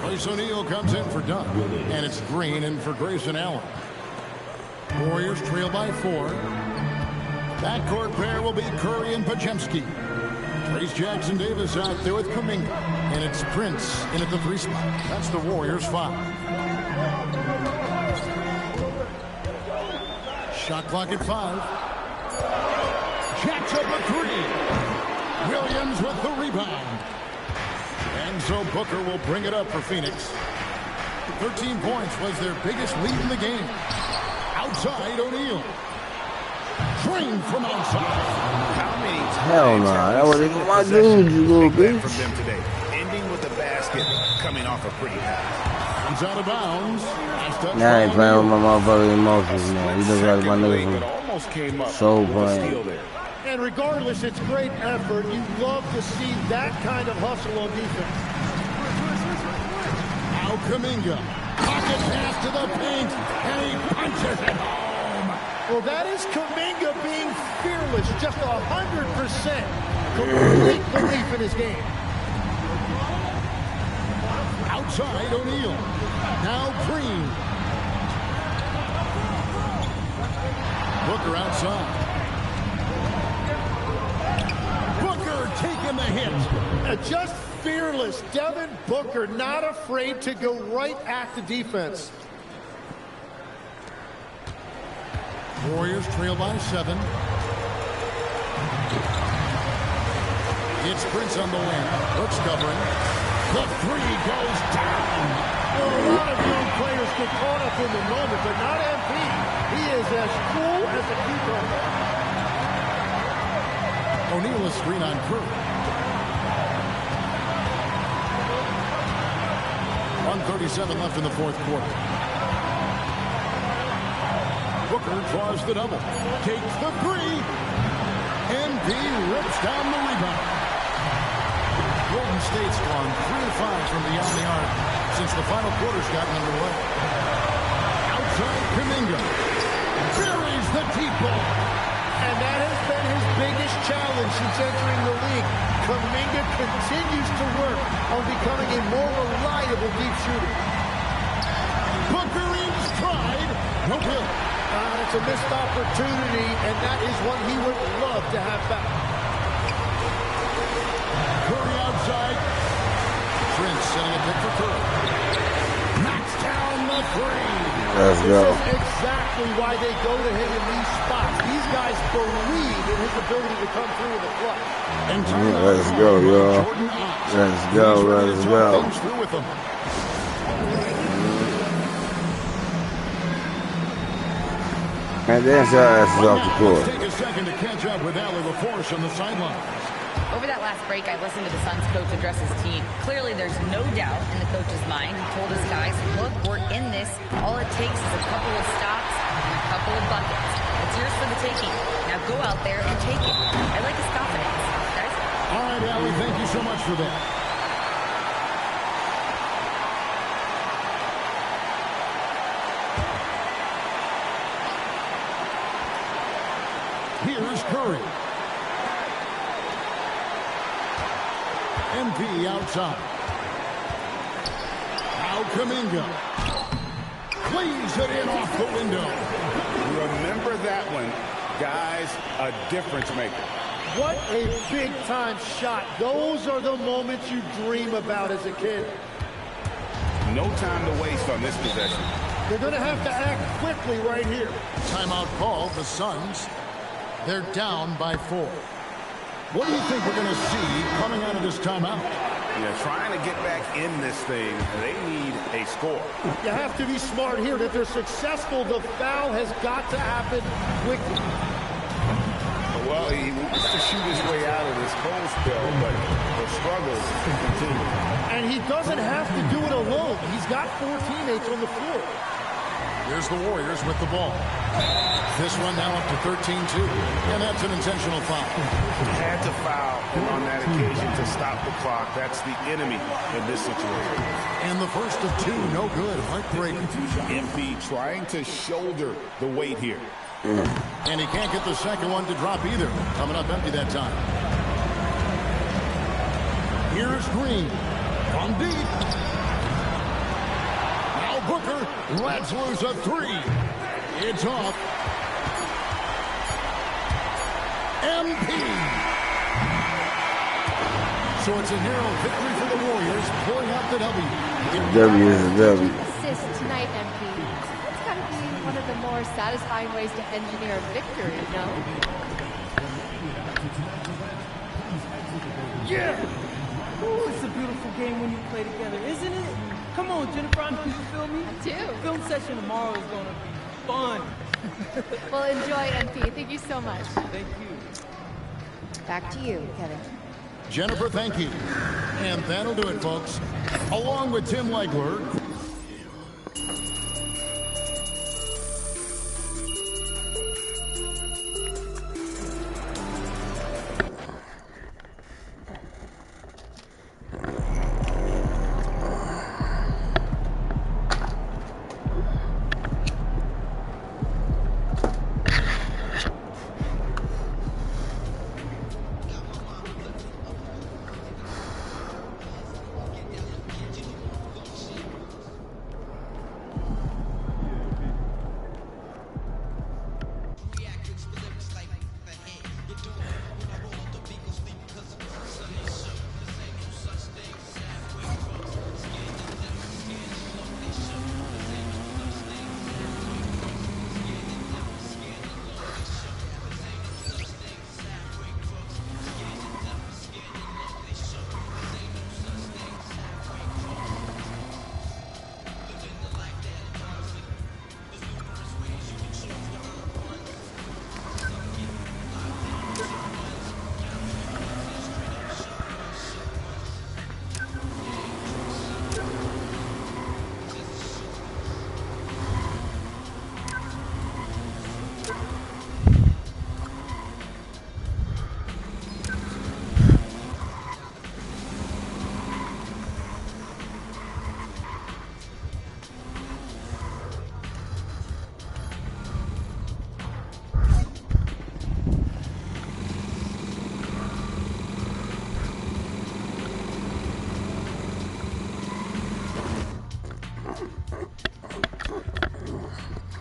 Royce O'Neal comes in for Dunn. And it's Green in for Grayson Allen. Warriors trail by 4. Backcourt pair will be Curry and Podziemski. Trace Jackson Davis out there with Kuminga. And it's Prince in at the 3 spot. That's the Warriors 5. Shot clock at 5. Jacks up a 3. Williams with the rebound. And so Booker will bring it up for Phoenix. 13 points was their biggest lead in the game. Outside O'Neal. Drained from outside. How many times Hell no, that wasn't even my dude, you little bitch. From them today, ending with a basket coming off a pretty pass. He's out of bounds. Now I ain't playing with my motherfucking emotions, man. You look like my nigga from Soul playing. And regardless, it's great effort. You love to see that kind of hustle on defense. Now Kuminga. Pocket pass to the paint, and he punches it home. Well, that is Kuminga being fearless, just 100%. Complete belief in his game. Outside O'Neal. Now Green. Booker outside. Booker taking the hit. Just fearless. Devin Booker not afraid to go right at the defense. Warriors trail by 7. It's Prince on the wing. Brooks covering. The 3 goes down. Well, a lot of young players get caught up in the moment, but not MP. He is as cool as a cucumber. O'Neal is screen on Curry. 1:37 left in the 4th quarter. Booker draws the double. Takes the 3. MP rips down the rebound. Golden State's gone 3-5 from beyond the arc since the final quarter's gotten underway. Outside Kuminga. Buries the deep ball. And that has been his biggest challenge since entering the league. Kuminga continues to work on becoming a more reliable deep shooter. Booker in stride. No good. It's a missed opportunity, and that is what he would love to have back. Curry outside. Prince setting a pick for Curry. Knocks down the 3. Let's go. This is exactly why they go to him in these spots. These guys believe in his ability to come through in the clutch. Let's go, y'all. Let's go, let's go. And dance your asses off the court. Take a second to catch up with Allie LaForce on the sidelines. Over that last break, I listened to the Suns coach address his team. Clearly, there's no doubt in the coach's mind. He told his guys, look, we're in this. All it takes is a couple of stops and a couple of buckets. It's yours for the taking. Now go out there and take it. I like his confidence, guys. All right, Allie, thank you so much for that. Here's Curry. MP outside. Now Kuminga. Cleaves it in off the window. Remember that one. Guys, a difference maker. What a big-time shot. Those are the moments you dream about as a kid. No time to waste on this possession. They're going to have to act quickly right here. Timeout call, the Suns. They're down by 4. What do you think we're going to see coming out of this timeout? Yeah, trying to get back in this thing, they need a score. You have to be smart here. If they're successful, the foul has got to happen quickly. Well, he wants to shoot his way out of this cold spell, but the struggles continue. And he doesn't have to do it alone. He's got 4 teammates on the floor. Here's the Warriors with the ball. This one now up to 13-2, and that's an intentional foul. Had to foul on that occasion to stop the clock. That's the enemy in this situation. And the first of 2, no good. Heartbreaking. MP trying to shoulder the weight here. And he can't get the second one to drop either. Coming up empty that time. Here's Green from deep. Now Booker lets loose a 3. It's off. MP. So it's a narrow victory for the Warriors, pulling out the W. W is a W. Assist tonight, MP. It's got to be one of the more satisfying ways to engineer a victory, no? Yeah! Ooh, it's a beautiful game when you play together, isn't it? Come on, Jennifer, I know you feel me. I do. Film session tomorrow is going to be fun. Well, enjoy, MP. Thank you so much. Thank you. Back to you, Kevin. Jennifer, thank you. And that'll do it, folks. Along with Tim Legler.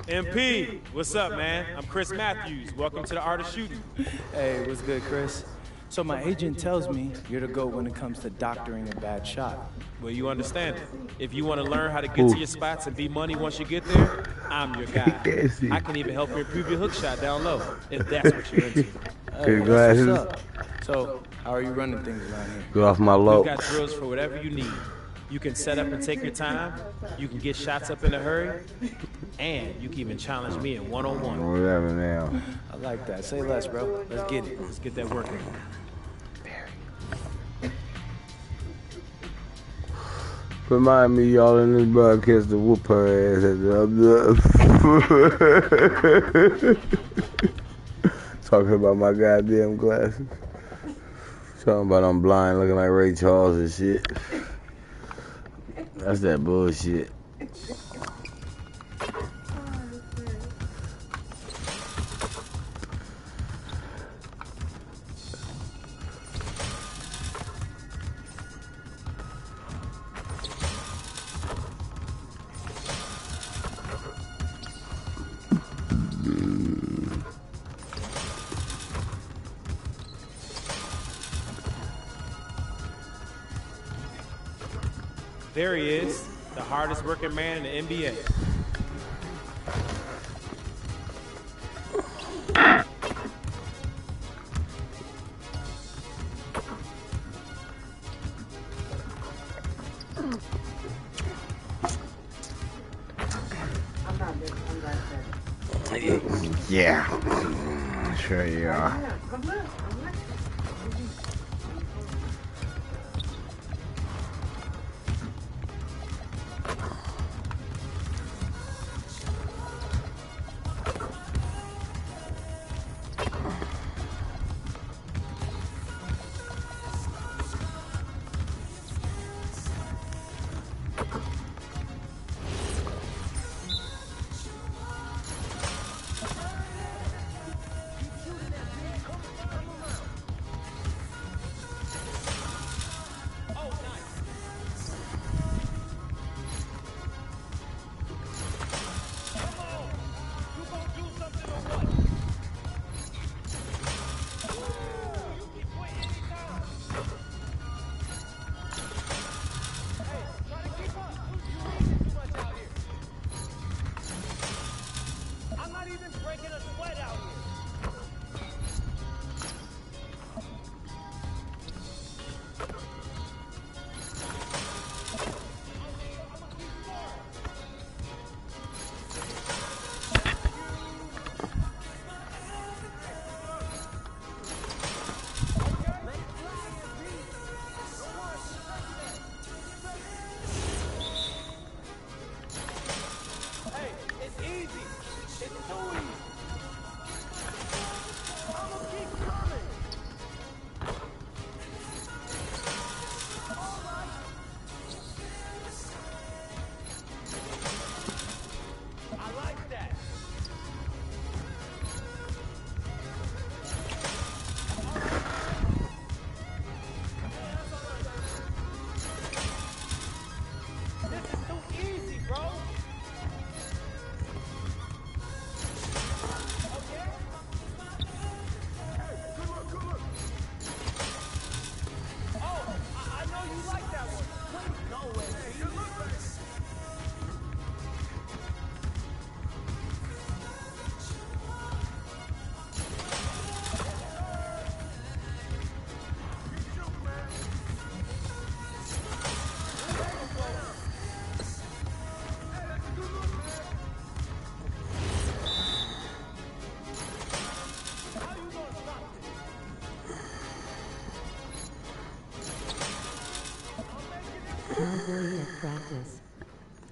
MP, what's up, man? I'm Chris Matthews. Welcome to the Art of Shooting. Hey, what's good, Chris? So my agent tells me you're the GOAT when it comes to doctoring a bad shot. Well, you understand it. If you want to learn how to get to your spots and be money once you get there, I'm your guy. I can even help you improve your hook shot down low, if that's what you're into. Hey, glasses. what's up? So, how are you running things around here? Go off my low. We've got drills for whatever you need. You can set up and take your time. You can get shots up in a hurry. And you can even challenge me in one-on-one. Whatever now. I like that. Say less, bro. Let's get it. Let's get that working. Remind me, y'all, in this broadcast to whoop her ass at the talking about my goddamn glasses. Talking about I'm blind, looking like Ray Charles and shit. That's that bullshit. There he is, the hardest working man in the NBA. Yeah. Sure you are.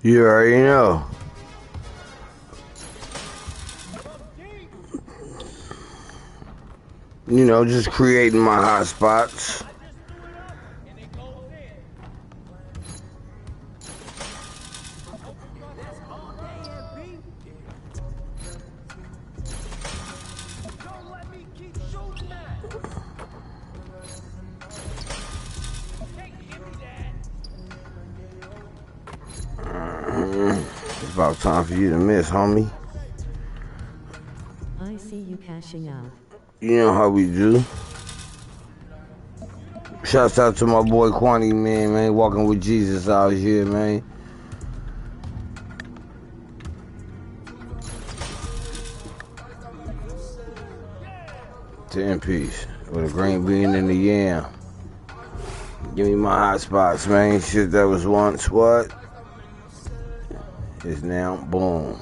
You already know. You know, just creating my hot spots. It's about time for you to miss, homie. I see you cashing out. You know how we do. Shouts out to my boy Kwani, man, walking with Jesus out here, man. To in peace. With a green bean and a yam. Give me my hot spots, man. Shit that was once what? Is now boom.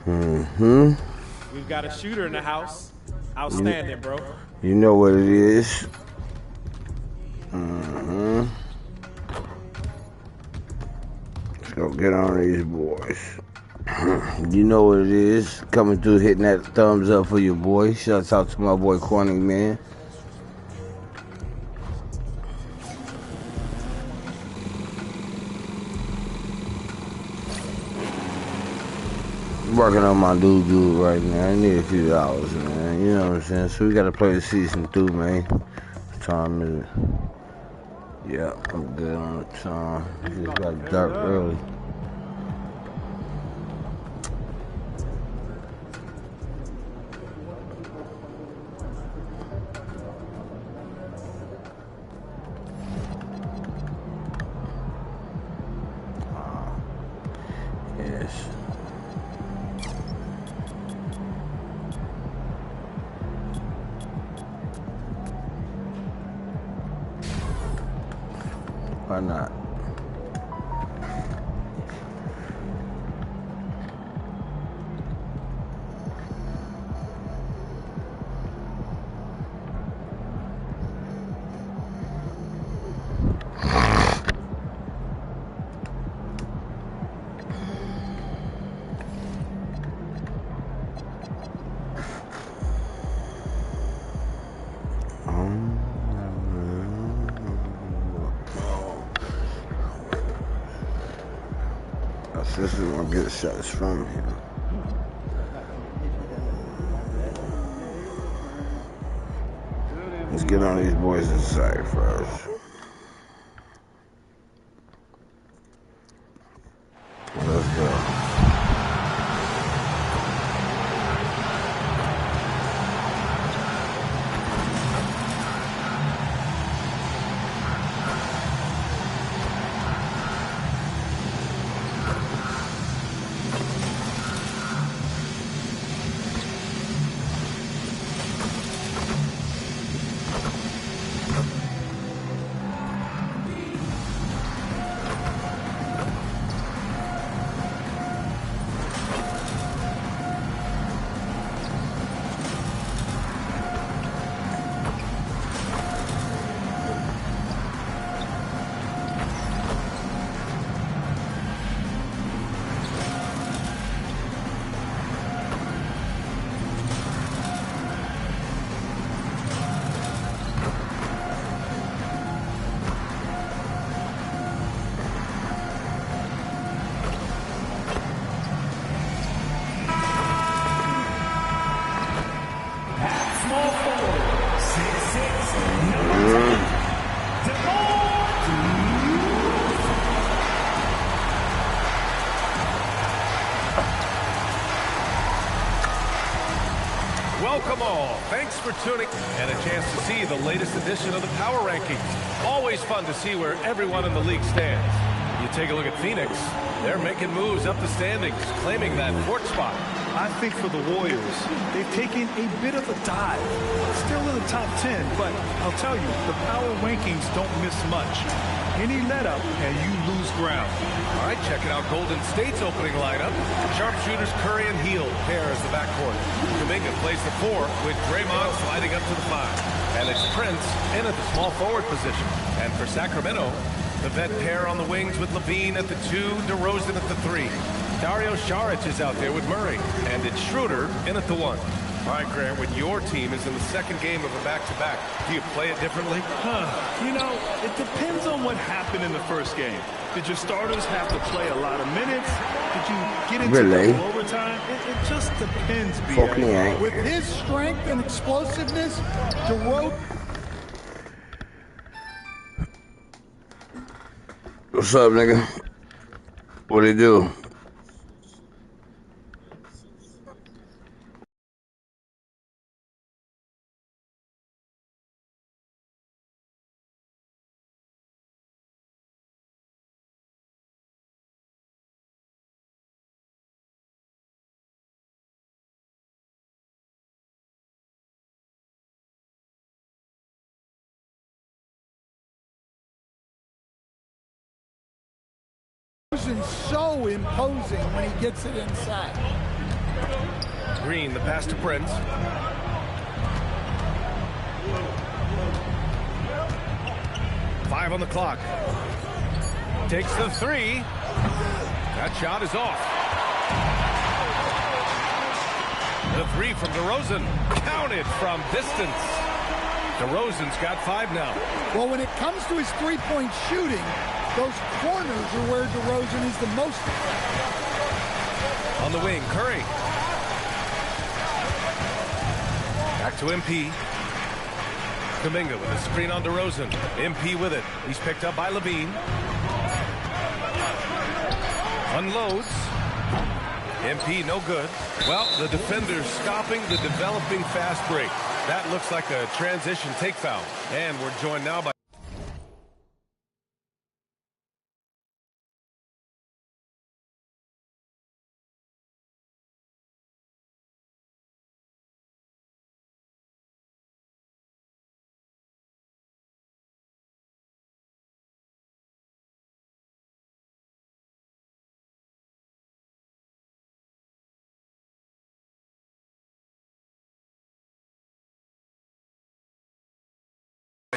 We've got a shooter in the house. Outstanding, bro. You know what it is. Let's go get on these boys. You know what it is. Coming through, hitting that thumbs up for your boy. Shouts out to my boy Kwani, man. Working on my dude right now. I need a few hours, man. You know what I'm saying? So we gotta play the season through, man. What time is it? Yeah, I'm good on the time. It just got dark early. Yes. Why not? This is gonna get shots from here. Let's get on these boys inside first. Let's go. Welcome all. Thanks for tuning and a chance to see the latest edition of the Power Rankings. Always fun to see where everyone in the league stands. You take a look at Phoenix. They're making moves up the standings, claiming that fourth spot. I think for the Warriors, they've taken a bit of a dive. Still in the top 10, but I'll tell you, the power rankings don't miss much. Any let up and you lose ground. All right, checking out Golden State's opening lineup. Sharpshooters Curry and Hield pair as the backcourt. Kuminga plays the 4 with Draymond sliding up to the 5. And it's Prince in at the small forward position. And for Sacramento, the vet pair on the wings with Levine at the 2, DeRozan at the 3. Dario Saric is out there with Murray, and it's Schroeder in at the 1. All right, Grant, when your team is in the second game of a back-to-back, do you play it differently? You know, it depends on what happened in the first game. Did your starters have to play a lot of minutes? Did you get into double overtime? It just depends, B.A. With his strength and explosiveness, DeRozan... What's up, nigga? What do you do? So imposing when he gets it inside. Green, the pass to Prince. Five on the clock. Takes the 3. That shot is off. The 3 from DeRozan. Counted from distance. DeRozan's got 5 now. Well, when it comes to his three-point shooting, those corners are where DeRozan is the most effective. On the wing, Curry. Back to MP. Kuminga with a screen on DeRozan. MP with it. He's picked up by Levine. Unloads. MP no good. Well, the defender's stopping the developing fast break. That looks like a transition take foul. And we're joined now by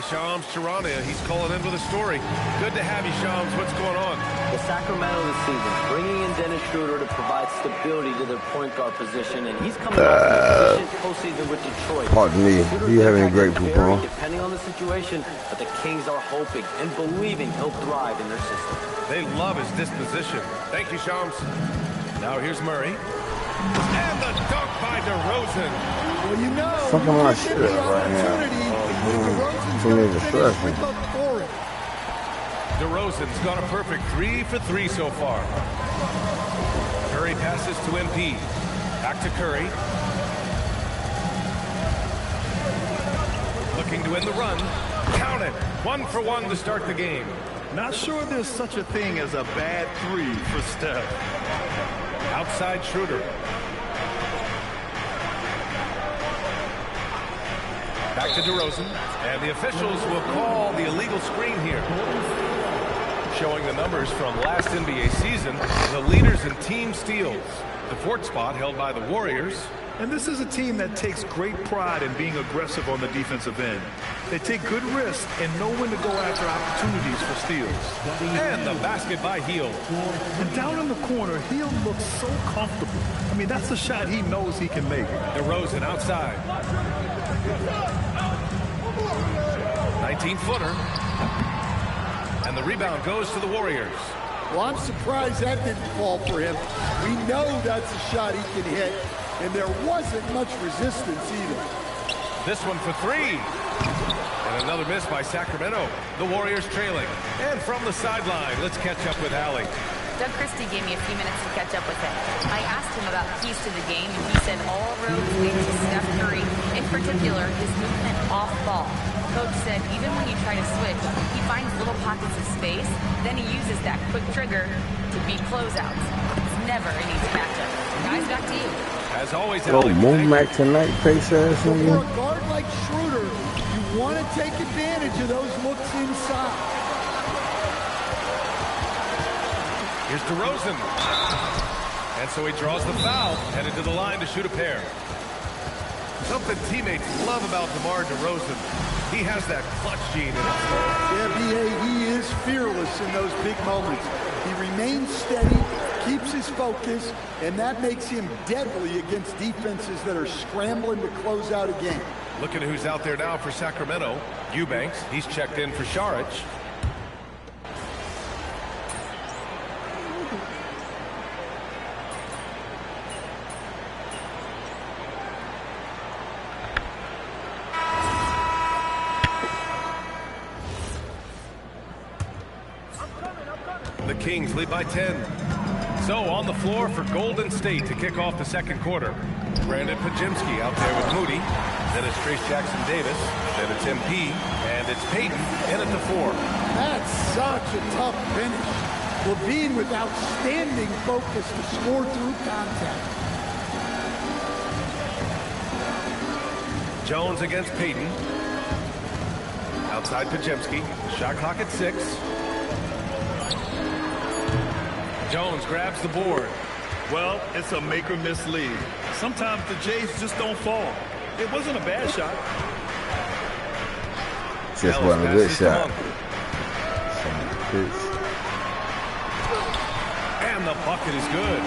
Shams Charania. He's calling in with a story. Good to have you, Shams. What's going on? The Sacramento this season, bringing in Dennis Schroeder to provide stability to their point guard position, and he's coming off an efficient postseason with Detroit. Pardon me. You having a great poop on? Depending on the situation, but the Kings are hoping and believing he'll thrive in their system. They love his disposition. Thank you, Shams. Now here's Murray. And the dunk by DeRozan. Well, you know, fucking my shit up right now. Too many distractions. DeRozan's got a perfect 3 for 3 so far. Curry passes to MP. Back to Curry. Looking to end the run. Count it. 1 for 1 to start the game. Not sure there's such a thing as a bad 3 for Steph. Outside Schroeder. Back to DeRozan. And the officials will call the illegal screen here. Showing the numbers from last NBA season, the leaders in team steals. The 4th spot held by the Warriors. And this is a team that takes great pride in being aggressive on the defensive end. They take good risks and know when to go after opportunities for steals. And the basket by Hield. And down in the corner, Hield looks so comfortable. I mean, that's a shot he knows he can make. DeRozan outside. 19-footer. And the rebound goes to the Warriors. Well, I'm surprised that didn't fall for him. We know that's a shot he can hit, and there wasn't much resistance either. This one for 3. And another miss by Sacramento. The Warriors trailing. And from the sideline, let's catch up with Allie. Doug Christie gave me a few minutes to catch up with him. I asked him about keys to the game, and he said all roads lead to Steph Curry, in particular, his movement off ball. Coach said even when you try to switch, he finds little pockets of space, then he uses that quick trigger to beat closeouts. It's never an easy matchup. Guys, back to you. As always, oh, move back tonight, face ass For nigga. a guard like Schroeder, you want to take advantage of those looks inside. Here's DeRozan. And so he draws the foul, headed to the line to shoot a pair. Something teammates love about DeMar DeRozan. He has that clutch gene in him. Yeah, B.A., he is fearless in those big moments. He remains steady, keeps his focus, and that makes him deadly against defenses that are scrambling to close out a game. Looking at who's out there now for Sacramento. Eubanks, he's checked in for Šarić. The Kings lead by 10. So on the floor for Golden State to kick off the second quarter. Brandon Podziemski out there with Moody. Then it's Trayce Jackson-Davis. Then it's MP. And it's Payton in at the 4. That's such a tough finish. LaVine with outstanding focus to score through contact. Jones against Payton. Outside Podziemski. Shot clock at 6. Jones grabs the board. Well, it's a make or miss lead. Sometimes the Jays just don't fall. It wasn't a bad shot. Just wasn't a good shot. And the bucket is good.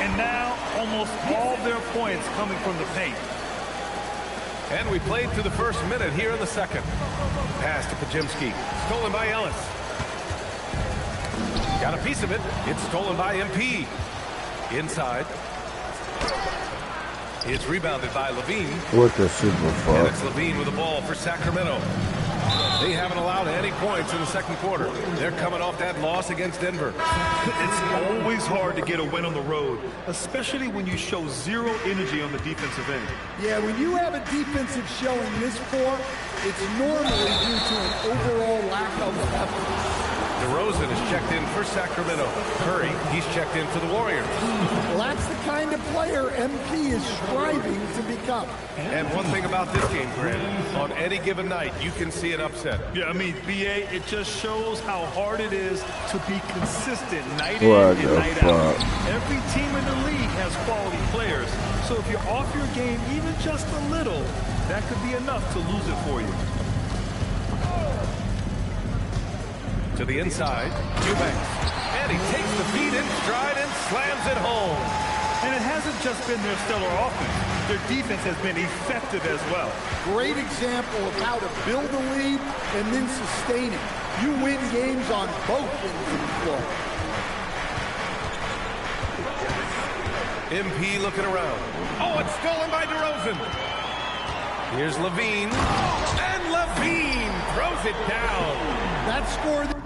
And now almost all their points coming from the paint. And we played through the first minute here in the second. Pass to Podziemski. Stolen by Ellis. Got a piece of it. It's stolen by MP. Inside. It's rebounded by LaVine. What the super fuck? And it's LaVine with the ball for Sacramento. They haven't allowed any points in the second quarter. They're coming off that loss against Denver. It's always hard to get a win on the road, especially when you show zero energy on the defensive end. Yeah, when you have a defensive showing this poor, it's normally due to an overall lack of effort. DeRozan is checked in for Sacramento. Curry, he's checked in for the Warriors. Well, that's the kind of player MP is striving to become. And one thing about this game, Grant, on any given night, you can see an upset. Yeah, I mean, B.A., it just shows how hard it is to be consistent night in and night out. Every team in the league has quality players, so if you're off your game even just a little, that could be enough to lose it for you. To the inside, Eubanks. And he takes the feed in stride and slams it home. And it hasn't just been their stellar offense. Their defense has been effective as well. Great example of how to build a lead and then sustain it. You win games on both ends of the floor. MP looking around. Oh, it's stolen by DeRozan. Here's Levine. And Levine throws it down. That score...